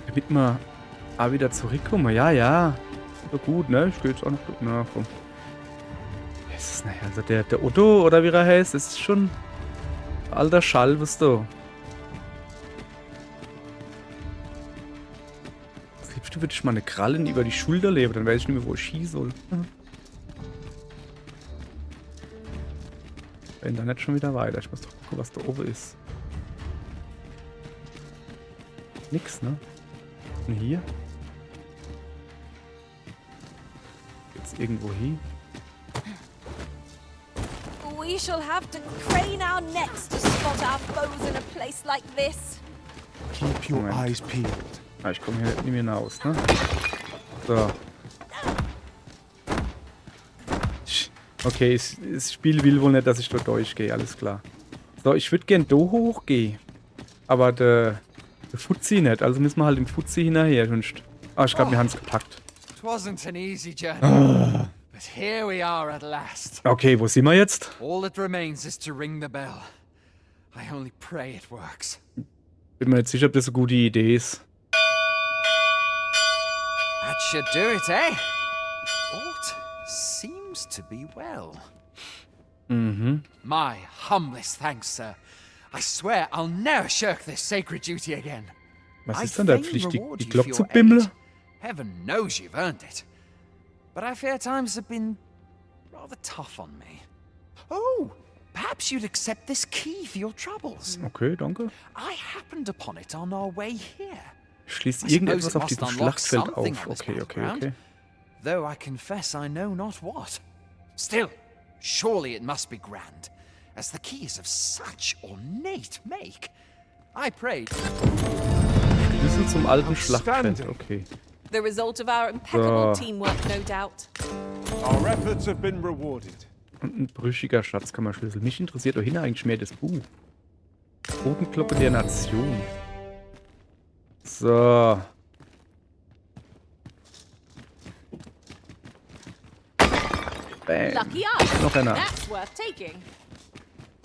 [SPEAKER 1] Damit wir auch wieder zurückkommen. Ja, ja. So gut, ne? Ich geh jetzt auch noch. Na, komm. Jesus, naja, also der Otto, oder wie er heißt, ist schon alter Schall, was du. Was liebst du, würde ich mal eine Krallen über die Schulter leben, dann weiß ich nicht mehr, wo ich schießen soll. Wenn dann nicht schon wieder weiter. Ich muss doch gucken, was da oben ist. Nix, ne? Und hier? Jetzt irgendwo hin?
[SPEAKER 2] We shall have to crane our necks to spot our foes in a place like this.
[SPEAKER 6] Keep your
[SPEAKER 1] Moment.
[SPEAKER 6] eyes peeled.
[SPEAKER 1] Ah, ich komme hier nicht mehr hinaus, ne? So. Okay, das Spiel will wohl nicht, dass ich da durchgehe, alles klar. So, ich würde gern da hochgehen. Aber der Fuzzi nicht, also müssen wir halt im Fuzzi hinterher. Ah, ich glaube, wir haben es gepackt.
[SPEAKER 7] It wasn't an easy journey. But here we are at last.
[SPEAKER 1] Okay, wo sind wir jetzt?
[SPEAKER 7] All that remains is to ring the bell. I only pray it works.
[SPEAKER 1] Bin mir nicht sicher, ob das eine gute Idee ist.
[SPEAKER 7] That should do it, eh? Alt seems to be well.
[SPEAKER 1] Mhm.
[SPEAKER 7] My humblest thanks, sir. I swear I'll never shirk this sacred duty again.
[SPEAKER 1] Was
[SPEAKER 7] I
[SPEAKER 1] ist denn da
[SPEAKER 7] fain
[SPEAKER 1] Pflicht, die
[SPEAKER 7] reward you
[SPEAKER 1] Glocke
[SPEAKER 7] for
[SPEAKER 1] zu
[SPEAKER 7] your
[SPEAKER 1] bimmeln?
[SPEAKER 7] aid. Heaven knows you've earned it. But I fear times have been rather tough on me. Oh, perhaps you'd accept this key for your troubles.
[SPEAKER 1] Okay, danke.
[SPEAKER 7] I happened upon it on our way here.
[SPEAKER 1] Schließt
[SPEAKER 7] I
[SPEAKER 1] irgendetwas
[SPEAKER 7] suppose
[SPEAKER 1] auf
[SPEAKER 7] it
[SPEAKER 1] diesem
[SPEAKER 7] must unlock
[SPEAKER 1] Schlachtfeld
[SPEAKER 7] something
[SPEAKER 1] auf.
[SPEAKER 7] on this
[SPEAKER 1] Okay, okay,
[SPEAKER 7] battleground.
[SPEAKER 1] okay.
[SPEAKER 7] Though I confess I know not what. Still, surely it must be grand, as the key is of such ornate make. I prayed.
[SPEAKER 1] Schlüssel zum alten Schlachtfeld,
[SPEAKER 6] Outstanding.
[SPEAKER 1] okay.
[SPEAKER 2] The result of our impeccable
[SPEAKER 1] So.
[SPEAKER 2] teamwork, no doubt.
[SPEAKER 6] Our efforts have been rewarded.
[SPEAKER 1] Und ein brüchiger Schatzkammerschlüssel. Mich interessiert doch hin eigentlich mehr das Buch. Totenglocke der Nation. So. Bam.
[SPEAKER 2] Lucky us.
[SPEAKER 1] Noch einer.
[SPEAKER 2] That's worth taking.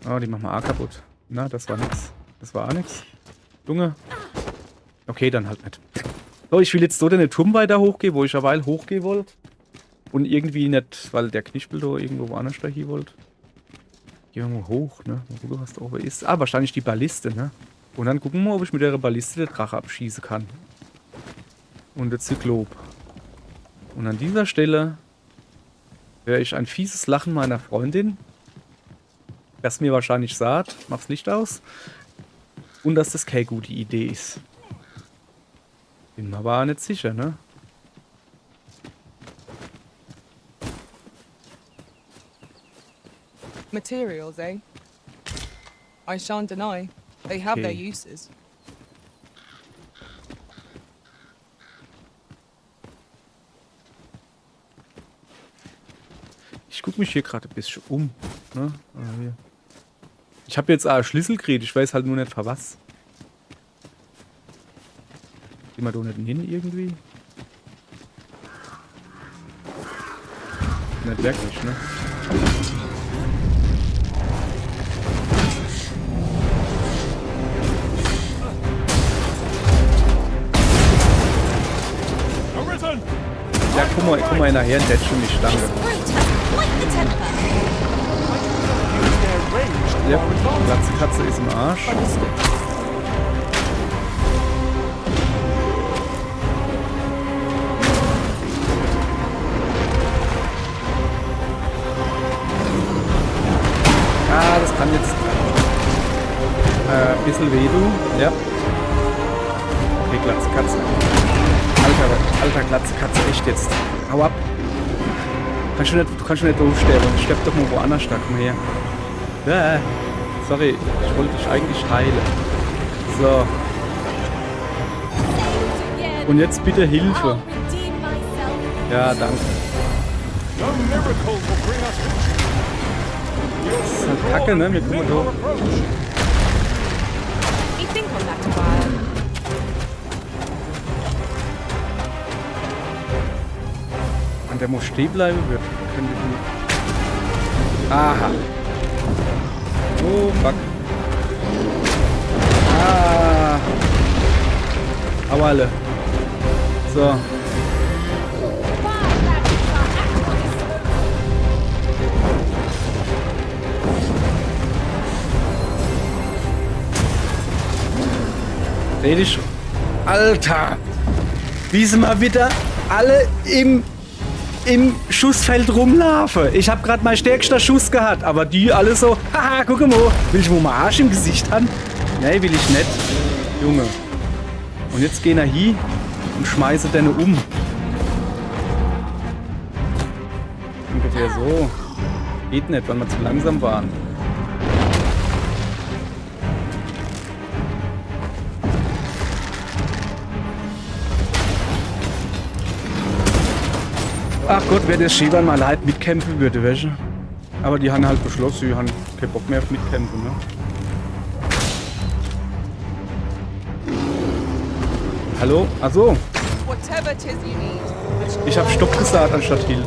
[SPEAKER 1] Oh, die machen wir auch kaputt. Na, das war nix. Das war auch nix. Junge. Okay, dann halt nicht. So, ich will jetzt so den Turm weiter hochgehen, wo ich eine Weile hochgehen wollte. Und irgendwie nicht, weil der Knispel da irgendwo woanders da hier wollte. Gehen wir mal hoch, ne? Mal gucken, was da oben ist. Ah, wahrscheinlich die Balliste, ne? Und dann gucken wir mal, ob ich mit der Balliste den Drache abschießen kann. Und der Zyklop. Und an dieser Stelle höre ich ein fieses Lachen meiner Freundin, das mir wahrscheinlich sagt, mach's Licht aus, und dass das keine gute Idee ist. Bin mir aber auch nicht sicher, ne?
[SPEAKER 9] Materials, eh? I shan't deny. They have their
[SPEAKER 1] Okay.
[SPEAKER 9] uses.
[SPEAKER 1] Ich gucke mich hier gerade ein bisschen um. Ne? Hier. Ich habe jetzt einen Schlüssel gekriegt, ich weiß halt nur nicht für was. Gehen wir da nicht hin irgendwie? Nicht wirklich, ne?
[SPEAKER 6] Arisen!
[SPEAKER 1] Ja, guck mal nachher, der schon die Stange.
[SPEAKER 2] This brute has quite the temper.
[SPEAKER 6] Use their range to
[SPEAKER 1] Ja,
[SPEAKER 6] our advantage.
[SPEAKER 1] Katze ist im Arsch. Ah, das kann jetzt ein bisschen weh tun. Ja. Okay, Glatze Katze. Alter Glatze Katze, echt jetzt. Hau ab. Du kannst schon nicht doof sterben. Sterb doch mal woanders stark. Komm her. Ja, sorry, ich wollte dich eigentlich heilen. So. Und jetzt bitte Hilfe.
[SPEAKER 2] I'll redeem myself.
[SPEAKER 1] Ja, danke.
[SPEAKER 6] No miracle will bring us victory.
[SPEAKER 1] Das ist halt Kacke, ne? Wir kommen
[SPEAKER 6] Our
[SPEAKER 1] da.
[SPEAKER 6] approach.
[SPEAKER 2] You think on that a while.
[SPEAKER 1] Und der muss stehen bleiben. Wir können nicht. Aha. Oh, fuck. Ah. Hau alle. So. Dreh dich. Alter. Wie sie mal wieder alle im Schussfeld rumlaufen. Ich habe gerade mein stärkster Schuss gehabt, aber die alle so, haha, guck mal, will ich wohl mal Arsch im Gesicht haben? Nee, will ich nicht. Junge. Und jetzt gehen er hier und schmeißen den um. Ungefähr so. Geht nicht, weil wir zu langsam waren. Ach Gott, wer das Schäbern mal leid mitkämpfen würde, welche? Aber die haben halt beschlossen, die haben keinen Bock mehr auf mitkämpfen, ne? Hallo? Achso,
[SPEAKER 9] Whatever it is you need.
[SPEAKER 1] ich habe Stopp gesagt anstatt Hill.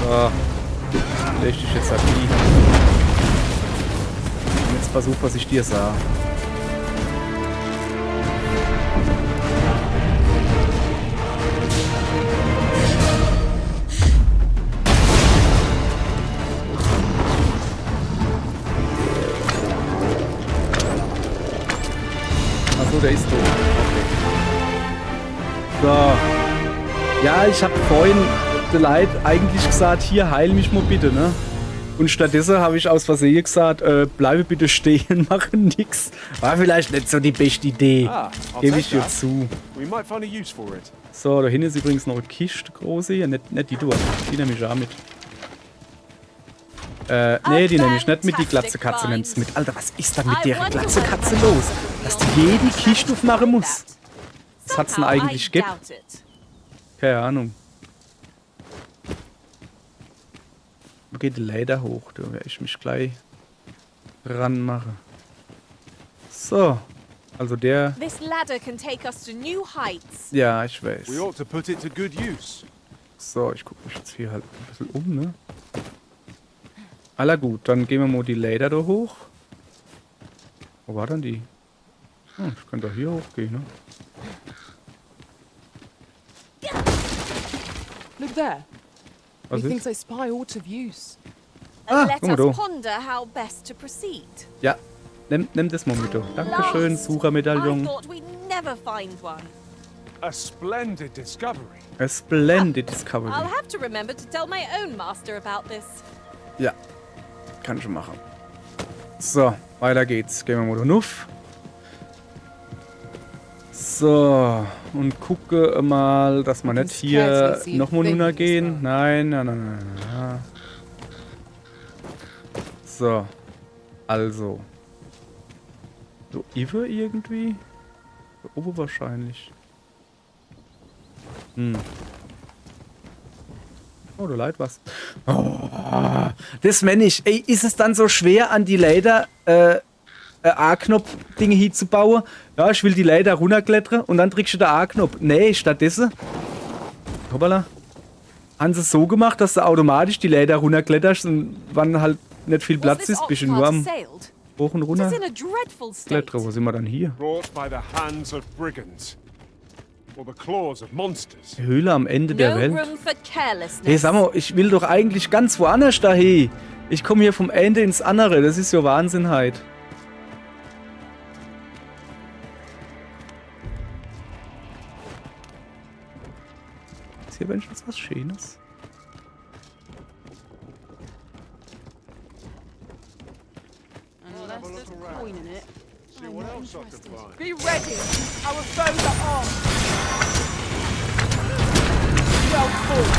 [SPEAKER 1] So. Leg dich jetzt halt nie. Und jetzt versuch, was ich dir sah. Achso, der ist tot. Okay. So. Ja, ich habe vorhin der Leid eigentlich gesagt, hier, heil mich mal bitte, ne? Und stattdessen habe ich aus Versehen gesagt, bleibe bitte stehen, mache nix. War vielleicht nicht so die beste Idee.
[SPEAKER 6] I'll
[SPEAKER 1] Gebe
[SPEAKER 6] take
[SPEAKER 1] ich dir
[SPEAKER 6] that.
[SPEAKER 1] zu.
[SPEAKER 6] We might find a use for it.
[SPEAKER 1] So, da hinten ist übrigens noch eine Kiste, große. Ja, nicht die dort. Die nehme ich auch mit. Nee, die nehme ich nicht mit. Die Glatze Katze nimmst mit. Alter, was ist da mit der Glatze Katze los? Dass die jede Kiste aufmachen muss. Was hat's denn eigentlich gibt? Keine Ahnung. Wo geht die Leiter hoch? Da werde ich mich gleich ranmachen. So. Also der...
[SPEAKER 2] This ladder can take us to new heights.
[SPEAKER 1] Ja, ich weiß.
[SPEAKER 6] We ought to put it to good use.
[SPEAKER 1] So, ich gucke mich jetzt hier halt ein bisschen um, ne? Aller gut, dann gehen wir mal die Leiter da hoch. Wo war denn die? Hm, ich könnte doch hier hochgehen, ne?
[SPEAKER 9] Look there.
[SPEAKER 1] Was
[SPEAKER 9] Methinks
[SPEAKER 1] ist?
[SPEAKER 9] I spy aught of use.
[SPEAKER 2] and let
[SPEAKER 1] guck mal
[SPEAKER 2] us
[SPEAKER 1] da.
[SPEAKER 2] ponder how best to proceed.
[SPEAKER 1] Ja, nimm das mal mit. Dankeschön,
[SPEAKER 2] Last. I
[SPEAKER 1] Suchermedaillon.
[SPEAKER 2] thought we'd never find one.
[SPEAKER 6] A splendid discovery.
[SPEAKER 1] A splendid discovery.
[SPEAKER 2] I'll have to remember to tell my own master about this.
[SPEAKER 1] Ja, kann ich schon machen. So, weiter geht's. Gehen wir mal nuff. So, und gucke mal, dass wir nicht hier nochmal runtergehen. Nein, nein, nein, nein, nein. So, also. So, Ive irgendwie? So, oben wahrscheinlich. Oh, da leid was. Oh, das meine ich. Ey, ist es dann so schwer, an die Leiter A-Knopf-Dinge hinzubauen? Ja, ich will die Leiter runterklettern und dann drückst du den A-Knopf. Nee, stattdessen. Hoppala. Haben sie es so gemacht, dass du automatisch die Leiter runterkletterst und wann halt nicht viel Platz ist, bist du nur am hoch und runter klettern. Wo sind wir dann hier?
[SPEAKER 6] Brought by the hands of brigands. Or the claws of monsters.
[SPEAKER 1] Höhle am Ende der Welt.
[SPEAKER 2] room for carelessness.
[SPEAKER 1] Hey, sag mal, ich will doch eigentlich ganz woanders dahin. Ich komme hier vom Ende ins andere. Das ist ja Wahnsinn halt. Ist hier wenigstens was Schönes?
[SPEAKER 9] Be ready. Our foes are armed. Well fought,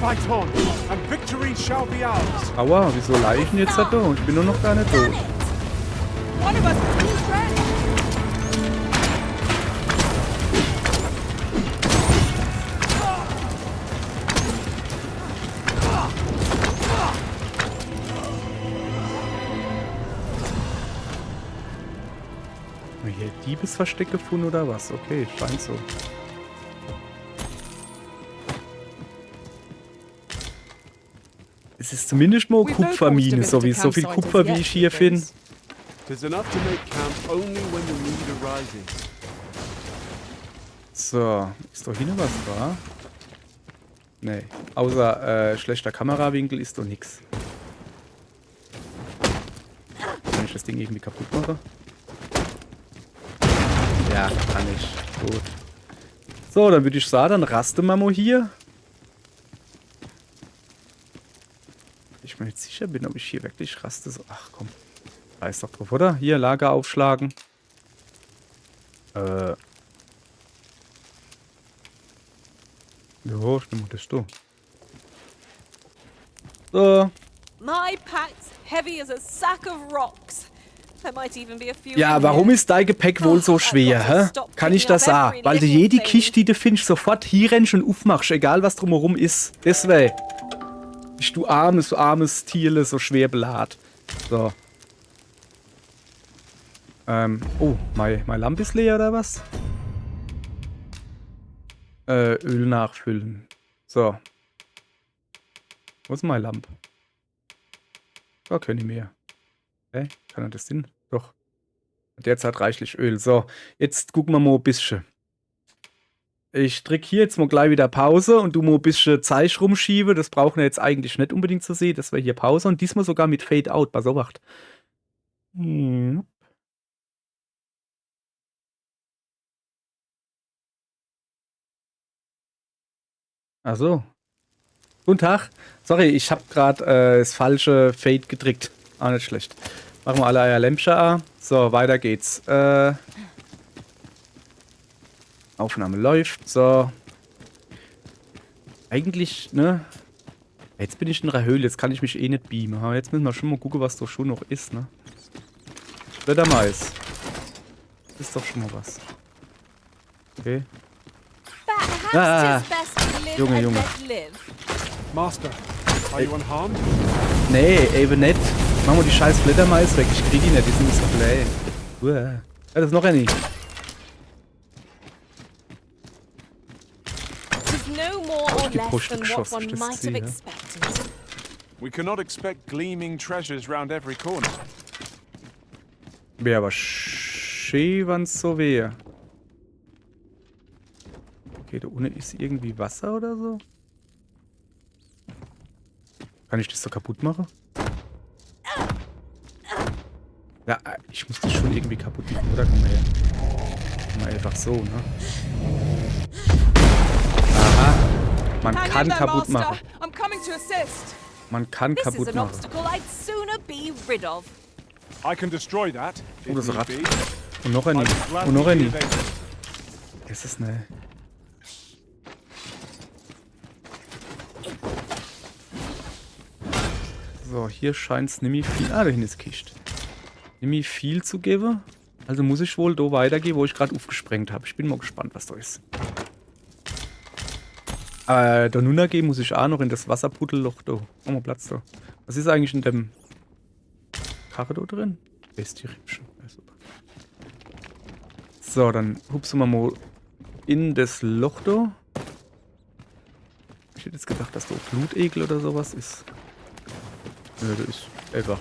[SPEAKER 6] Fight on, and victory shall be ours.
[SPEAKER 1] Aua, wieso leih ich denn jetzt da? Ich bin nur noch gar nicht tot.
[SPEAKER 9] one of us is ready.
[SPEAKER 1] Haben wir hier Diebesversteck gefunden oder was? Okay, scheint so. Es ist zumindest mal Kupfermine, so viel Kupfer, wie ich hier finde.
[SPEAKER 6] 'Tis enough to make camp only when the need arises.
[SPEAKER 1] So, ist doch hier noch was da? Nee, außer schlechter Kamerawinkel ist doch nix. Kann ich das Ding irgendwie kaputt machen? Ja, kann ich. Gut. So, dann würde ich sagen, dann rasten wir mal hier. Ich mir nicht sicher bin, ob ich hier wirklich raste. So, ach komm. Da ist doch drauf, oder? Hier, Lager aufschlagen. Ja, stimmt, das ist du. So.
[SPEAKER 2] My pack's heavy as a sack of rocks. There might even be a few.
[SPEAKER 1] Ja, warum ist dein Gepäck wohl so schwer, hä? Kann ich das sagen? Weil du jede Kiste, die du findest, sofort hier rennst und aufmachst, egal was drumherum ist. Deswegen. Bist du armes Tierle, so schwer beladen. So. Oh, meine Lampe ist leer, oder was? Öl nachfüllen. So. Wo ist meine Lampe? Oh, kann ich mehr. Hä? Kann er das hin? Doch. Derzeit reichlich Öl. So, jetzt gucken wir mal ein bisschen. Ich drücke hier jetzt mal gleich wieder Pause und du mal ein bisschen Zeich rumschiebe. Das brauchen wir jetzt eigentlich nicht unbedingt zu sehen. Das wäre hier Pause und diesmal sogar mit Fade Out. Pass auf, wacht. Ach so. Guten Tag. Sorry, ich habe gerade das falsche Fade gedrückt. Auch nicht schlecht. Machen wir alle Eierlämpchen an. So, weiter geht's. Aufnahme läuft. So. Eigentlich, ne? Jetzt bin ich in einer Höhle. Jetzt kann ich mich eh nicht beamen. Aber jetzt müssen wir schon mal gucken, was da schon noch ist, ne? Splittermais. Ist doch schon mal was. Okay. Junge.
[SPEAKER 6] Master, are you unharmed?
[SPEAKER 1] Nee, eben nicht. Machen wir die scheiß Fledermais weg. Ich krieg die nicht, die sind so play. Ja, das ist noch eine. Die Brust geschossen, ich das sehe.
[SPEAKER 6] We cannot expect gleaming treasures round every corner.
[SPEAKER 1] Wäre aber schön, wenn's so wäre. Okay, da unten ist irgendwie Wasser oder so. Kann ich das so kaputt machen? Ja, ich muss das schon irgendwie kaputt machen, oder? Komm mal her. Komm mal einfach so, ne? Aha. Man
[SPEAKER 9] Hang
[SPEAKER 1] kann
[SPEAKER 9] in there,
[SPEAKER 1] kaputt
[SPEAKER 9] Master.
[SPEAKER 1] machen.
[SPEAKER 9] I'm coming to assist.
[SPEAKER 1] Man kann
[SPEAKER 2] This is
[SPEAKER 1] kaputt
[SPEAKER 2] an
[SPEAKER 1] machen.
[SPEAKER 2] obstacle I'd sooner be rid of.
[SPEAKER 6] I can destroy that.
[SPEAKER 1] Oh,
[SPEAKER 6] if
[SPEAKER 1] das
[SPEAKER 6] need
[SPEAKER 1] Rad.
[SPEAKER 6] be.
[SPEAKER 1] Und noch ein.
[SPEAKER 6] I would gladly
[SPEAKER 1] Und noch ein.
[SPEAKER 6] be available.
[SPEAKER 1] Das ist ne. So, hier scheint es nämlich viel. Ah, dahin ist Kiste. Nämlich viel zu geben. Also muss ich wohl da weitergehen, wo ich gerade aufgesprengt habe. Ich bin mal gespannt, was da ist. Da nun gehen muss ich auch noch in das Wasserputtelloch da. Oh, mal Platz da. Was ist eigentlich in dem Karre da drin? Bestie-Rippchen. Ja, super. So, dann hupsen wir mal in das Loch da. Ich hätte jetzt gedacht, dass da Blutegel oder sowas ist. Nö, da ist einfach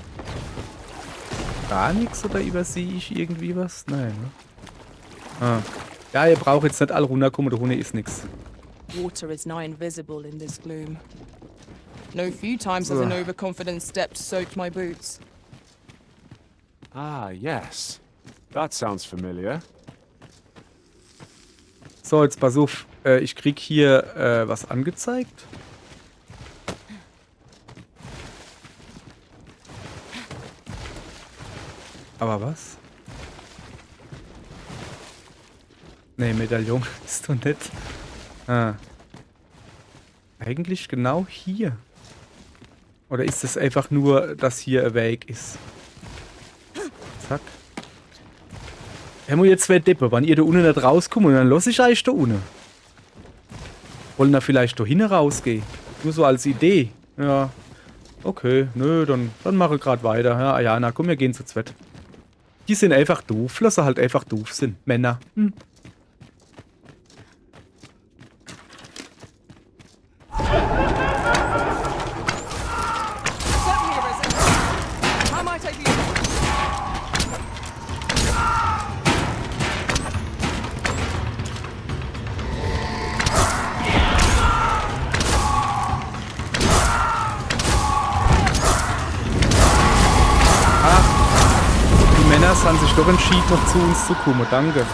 [SPEAKER 1] gar nichts, oder übersehe ich irgendwie was? Nein, ne? Ah. Ja, ihr braucht jetzt nicht alle runterkommen, da runter ist nichts.
[SPEAKER 9] Water is nigh invisible in this gloom. No few times has an overconfident step soaked my boots.
[SPEAKER 6] Ah, yes. That sounds familiar.
[SPEAKER 1] So, jetzt pass auf. Ich krieg hier was angezeigt. Aber was? Nee, Medaillon ist doch nicht. Ah. Eigentlich genau hier. Oder ist es einfach nur, dass hier ein Weg ist? Zack. Haben wir jetzt zwei Deppe, wann ihr da unten nicht rauskommt und dann lasse ich euch da unten. Wollen da vielleicht da hinten rausgehen? Nur so als Idee. Ja. Okay, nö, dann mache ich gerade weiter. Ja, Ayana, komm, wir gehen zu zweit. Die sind einfach doof, lass sie halt einfach doof sind. Männer. Hm.
[SPEAKER 9] Certainly, Arisen. How might I be of
[SPEAKER 1] Die Männer haben sich doch entschieden, noch zu uns zu kommen. Danke.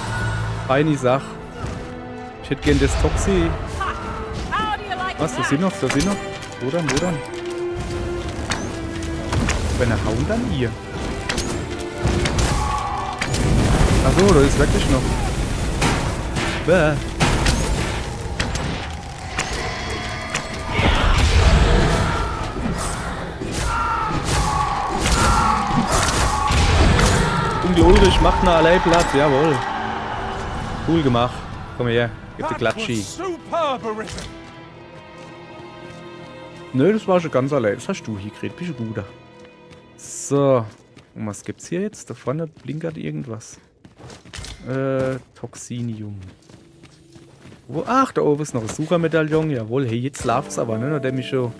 [SPEAKER 1] Feine Sache. Ich hätte gern das Toxi.
[SPEAKER 2] How do you like
[SPEAKER 1] Was, da
[SPEAKER 2] that?
[SPEAKER 1] sind noch, da sind noch. Wo dann, wo dann? Wenn er hauen, dann ihr. Achso, da ist wirklich noch. Bäh. Onkel Ulrich macht eine allein Platz, jawohl. Cool gemacht. Komm her, gib die
[SPEAKER 6] That
[SPEAKER 1] Klatschi.
[SPEAKER 6] was superb, Arisen.
[SPEAKER 1] Nö, das war schon ganz allein. Das hast du hier gekriegt. Bist du guter. So. Und was gibt's hier jetzt? Da vorne blinkert irgendwas. Toxinium. Wo? Ach, da oben ist noch ein Suchermedaillon. Jawohl. Hey, jetzt läuft's aber, ne? Nachdem ich schon.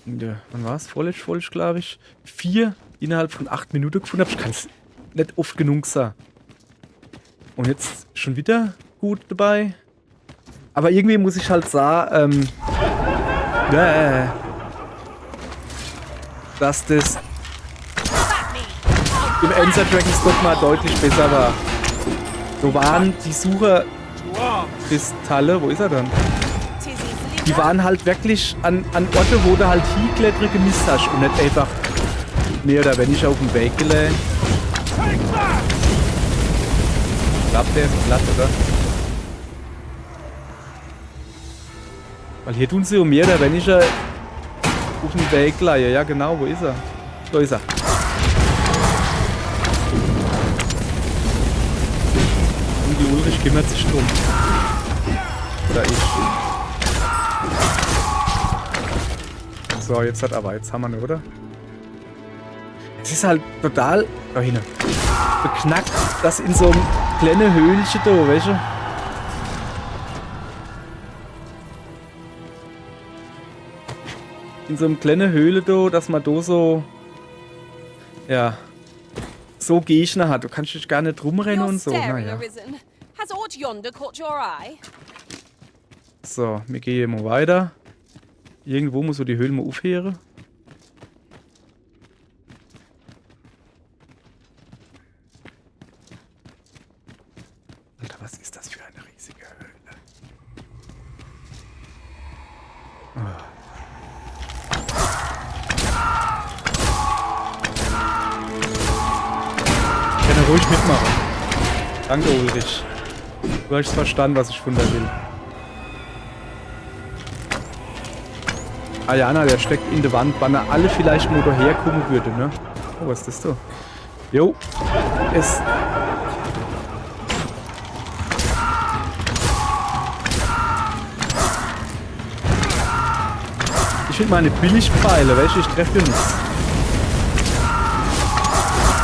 [SPEAKER 1] Ja, wann war's? Vorletzt, glaube ich. 4 innerhalb von 8 Minuten gefunden habe. Ich kann es nicht oft genug sagen. Und jetzt schon wieder gut dabei. Aber irgendwie muss ich halt sagen, dass das im Ender Dragons doch mal deutlich besser war. So waren die Sucherkristalle, wo ist er dann?
[SPEAKER 2] Tis easily
[SPEAKER 1] Die waren halt wirklich an Orte, wo du halt Hieklettere gemisst hast und nicht einfach mehr oder weniger auf dem Weg gelegt. Ich glaube, der ist platt, oder? Weil hier tun sie um mehr oder weniger auf dem Weg leihen. Ja genau, wo ist er? Da ist er. Und die Ulrich kümmert sich drum. Oder ich. So, jetzt haben wir ihn, oder? Es ist halt total da hinten beknackt, das in so einem kleinen Höhlchen da, weißt du? In so einem kleinen Höhle da, dass man da so, ja, so Gegner hat. Du kannst dich gar nicht rumrennen
[SPEAKER 2] You're
[SPEAKER 1] und so.
[SPEAKER 2] staring,
[SPEAKER 1] Naja.
[SPEAKER 2] Arisen. Has aught yonder caught your eye?
[SPEAKER 1] So, wir gehen mal weiter. Irgendwo muss so die Höhle mal aufhören. ruhig mitmachen. Danke, Ulrich. Du hast verstanden, was ich von dir will. Ayana, der steckt in der Wand, wann er alle vielleicht nur daherkommen würde, ne? Oh, was ist das so? Jo. Es... Ich finde meine Billigpfeile, welche ich treffe nicht.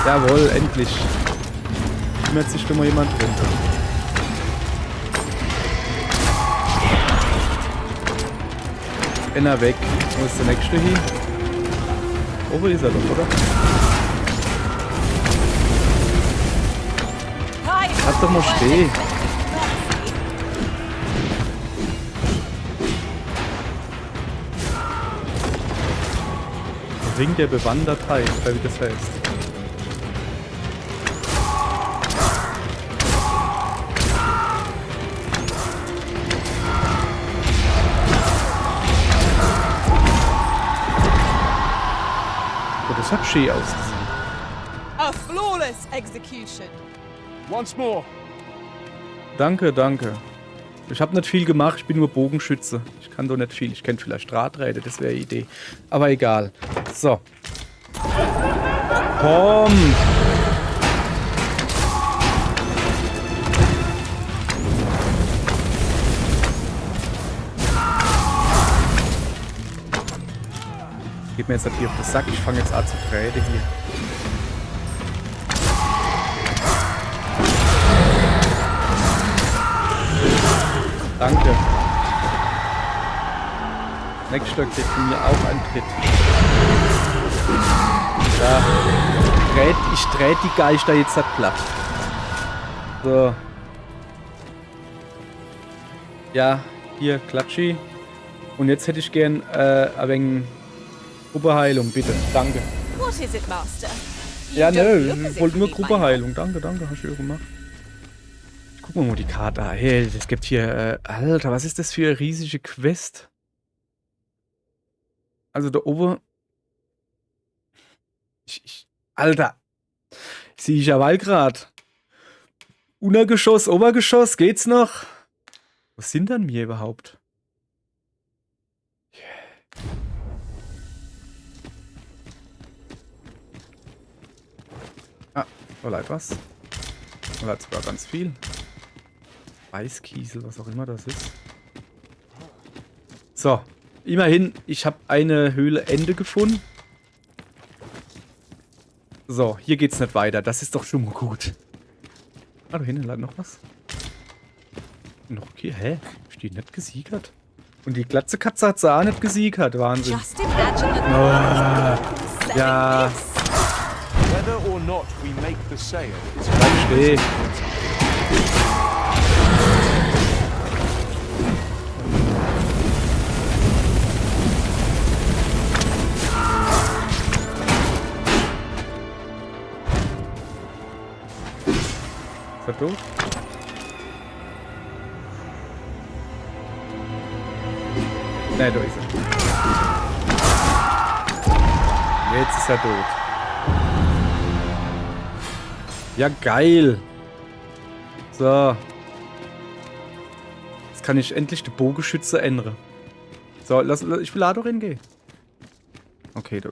[SPEAKER 1] Jawohl, endlich. Kümmert sich doch mal jemand drin. Enner weg. Wo ist der nächste hin? Oben ist er doch, oder? Lass doch mal stehen. Ring der Bewandertheit, wie das heißt. Oh, das hat schön ausgesehen.
[SPEAKER 9] A flawless execution.
[SPEAKER 6] Once more.
[SPEAKER 1] Danke, danke. Ich habe nicht viel gemacht, ich bin nur Bogenschütze. Ich kann doch nicht viel. Ich kenne vielleicht Drahträder, das wäre eine Idee. Aber egal. So. Komm! Geht mir jetzt nicht hier auf den Sack. Ich fange jetzt an zu treten hier. Danke. Nächster kriegt von mir auch einen Tritt. Da. Ich drehe die Geister jetzt halt platt. So. Ja, hier, Klatschi. Und jetzt hätte ich gern ein wenig Gruppeheilung, bitte. Danke.
[SPEAKER 2] What is it, Master?
[SPEAKER 1] Ja,
[SPEAKER 2] You don't
[SPEAKER 1] nö,
[SPEAKER 2] look as
[SPEAKER 1] ich
[SPEAKER 2] if
[SPEAKER 1] wollte
[SPEAKER 2] you
[SPEAKER 1] nur
[SPEAKER 2] need my
[SPEAKER 1] Gruppeheilung. Danke, danke, hast du ja gemacht. Guck mal die Karte an. Hey, es gibt hier, Alter, was ist das für eine riesige Quest? Also da oben. Alter. Sehe ich ja mal grad. Untergeschoss, Obergeschoss, geht's noch? Was sind denn wir überhaupt? Ah, da leid was. Da leid sogar ganz viel. Weißkiesel, was auch immer das ist. So, immerhin, ich habe eine Höhle Ende gefunden. So, hier geht's nicht weiter. Das ist doch schon mal gut. Ah, da hinten lag noch was. Noch okay, hä? Ist die nicht gesiegert? Und die glatze Katze hat sie auch nicht gesiegert. Wahnsinn.
[SPEAKER 2] Just imagine the selling
[SPEAKER 1] ja.
[SPEAKER 2] this.
[SPEAKER 6] Whether or not we make the sale is
[SPEAKER 1] Bleib stehen. Ist er tot? Ne, da ist er. Jetzt ist er tot. Ja, geil. So. Jetzt kann ich endlich den Bogenschütze ändern. So, ich will da doch hingehen. Okay, da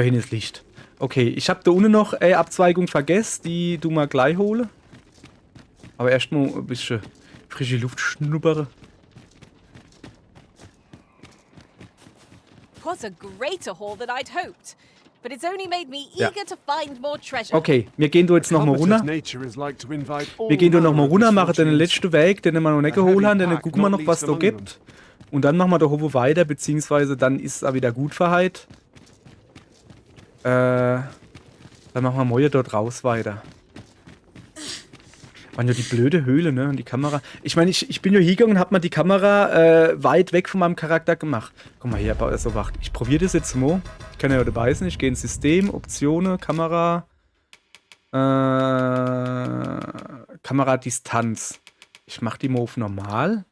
[SPEAKER 1] hinten ist Licht. Okay, ich habe da unten noch Abzweigung vergessen, die du mal gleich hole. Aber erstmal ein bisschen frische Luft schnuppere.
[SPEAKER 2] Was a greater haul than I'd hoped. But it's only made me eager to find more treasure.
[SPEAKER 1] Okay, wir gehen da jetzt nochmal runter. Wir gehen da nochmal runter, machen den letzten Weg, den wir noch nicht geholt haben, dann gucken wir noch, was da gibt. Und dann machen wir da oben weiter, beziehungsweise dann ist es auch wieder gut für heute. Dann machen wir morgen dort raus weiter. Waren ja die blöde Höhle, ne? Und die Kamera. Ich meine, ich bin ja hier gegangen und hab mal die Kamera weit weg von meinem Charakter gemacht. Guck mal hier, so wacht. Ich probiere das jetzt mal. Ich kann ja dabei sein. Ich gehe ins System, Optionen, Kamera. Kameradistanz. Ich mach die mal auf normal.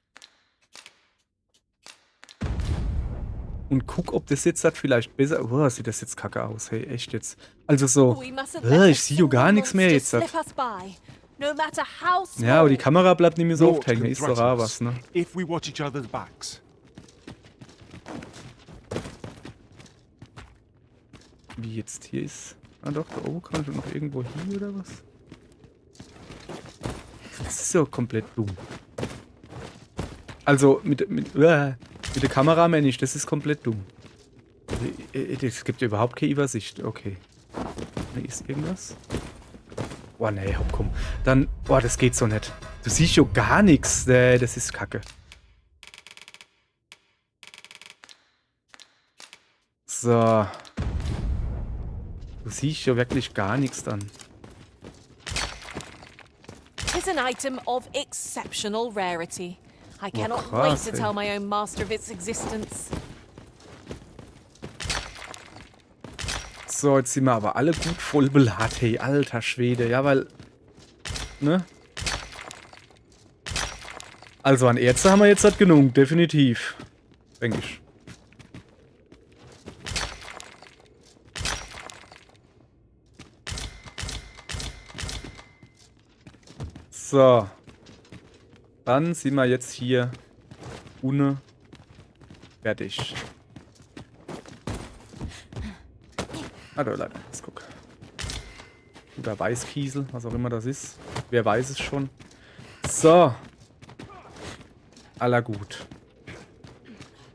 [SPEAKER 1] und guck, ob das jetzt halt vielleicht besser... Oh, sieht das jetzt kacke aus. Hey, echt jetzt. Also so...
[SPEAKER 2] We mustn't let
[SPEAKER 1] ich sehe gar nichts mehr jetzt.
[SPEAKER 2] slip us by, no matter how small.
[SPEAKER 1] Ja, aber die Kamera bleibt nicht mehr so oft
[SPEAKER 6] Naught
[SPEAKER 1] hängen.
[SPEAKER 6] can
[SPEAKER 1] Ist doch
[SPEAKER 6] threaten
[SPEAKER 1] auch
[SPEAKER 6] us
[SPEAKER 1] was, ne?
[SPEAKER 6] if we watch each other's backs.
[SPEAKER 1] Wie jetzt hier ist... Ah doch, da oben kann ich noch irgendwo hier oder was? Das ist ja komplett dumm. Also mit der Kamera meine ich, das ist komplett dumm. Es gibt ja überhaupt keine Übersicht. Okay. Ne, ist irgendwas? Boah, nee, komm. Dann, boah, das geht so nicht. Du siehst ja gar nichts. Nee, das ist kacke. So. Du siehst ja wirklich gar nichts dann.
[SPEAKER 2] It's an item of exceptional rarity. I cannot
[SPEAKER 1] krass,
[SPEAKER 2] wait to
[SPEAKER 1] ey.
[SPEAKER 2] tell my own master of its existence.
[SPEAKER 1] So, jetzt sind wir aber alle gut voll beladen. Hey, alter Schwede. Ja, weil... Ne? Also an Ärzte haben wir jetzt halt genug. Definitiv. Denke ich. So. Dann sind wir jetzt hier ohne fertig. Ah, da leider. Let's guck. Oder Weißkiesel, was auch immer das ist. Wer weiß es schon. So. Aller gut.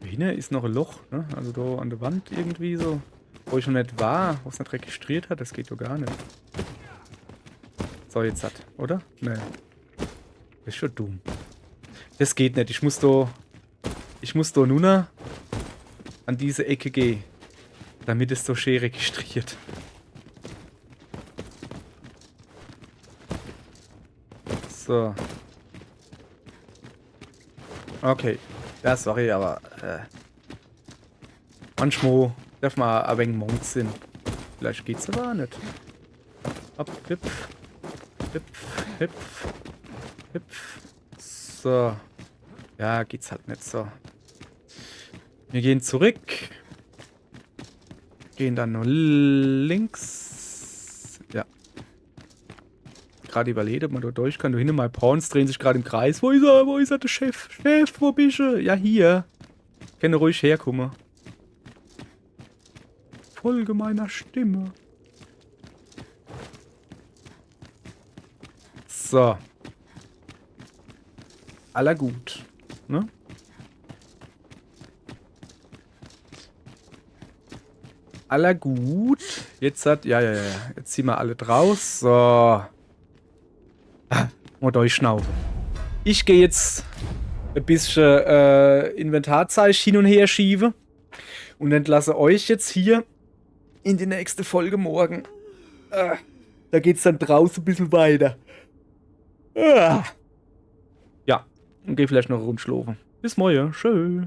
[SPEAKER 1] Hier hinten ist noch ein Loch, ne? Also da an der Wand irgendwie so. Wo ich noch nicht war, wo es nicht registriert hat, das geht doch gar nicht. So, jetzt hat, oder? Nee. Das ist schon dumm. Das geht nicht. Ich muss da nur noch an diese Ecke gehen. Damit es so schön registriert. So. Okay. Ja, sorry, aber manchmal darf man ein wenig Monk sein. Vielleicht geht's aber auch nicht. Hopp, hüpf. Hüpf, hüpf. Hüpf. So. Ja, geht's halt nicht so. Wir gehen zurück. Gehen dann nur links. Ja. Gerade überlegt, ob man da durch kann. Da hinten mal Pawns drehen sich gerade im Kreis. Wo ist er? Wo ist er, der Chef? Chef, wo bist du? Ja, hier. Kann ruhig herkommen. Folge meiner Stimme. So. Aller gut. Ne? Aller gut. Jetzt hat... Ja. Jetzt ziehen wir alle draus. So. Mal durchschnaufen. Ich gehe jetzt ein bisschen Inventarzeichen hin und her schieben. Und entlasse euch jetzt hier in die nächste Folge morgen. Da geht's dann draußen ein bisschen weiter. Ja. Und gehe vielleicht noch rundschlafen. Bis morgen. Tschö.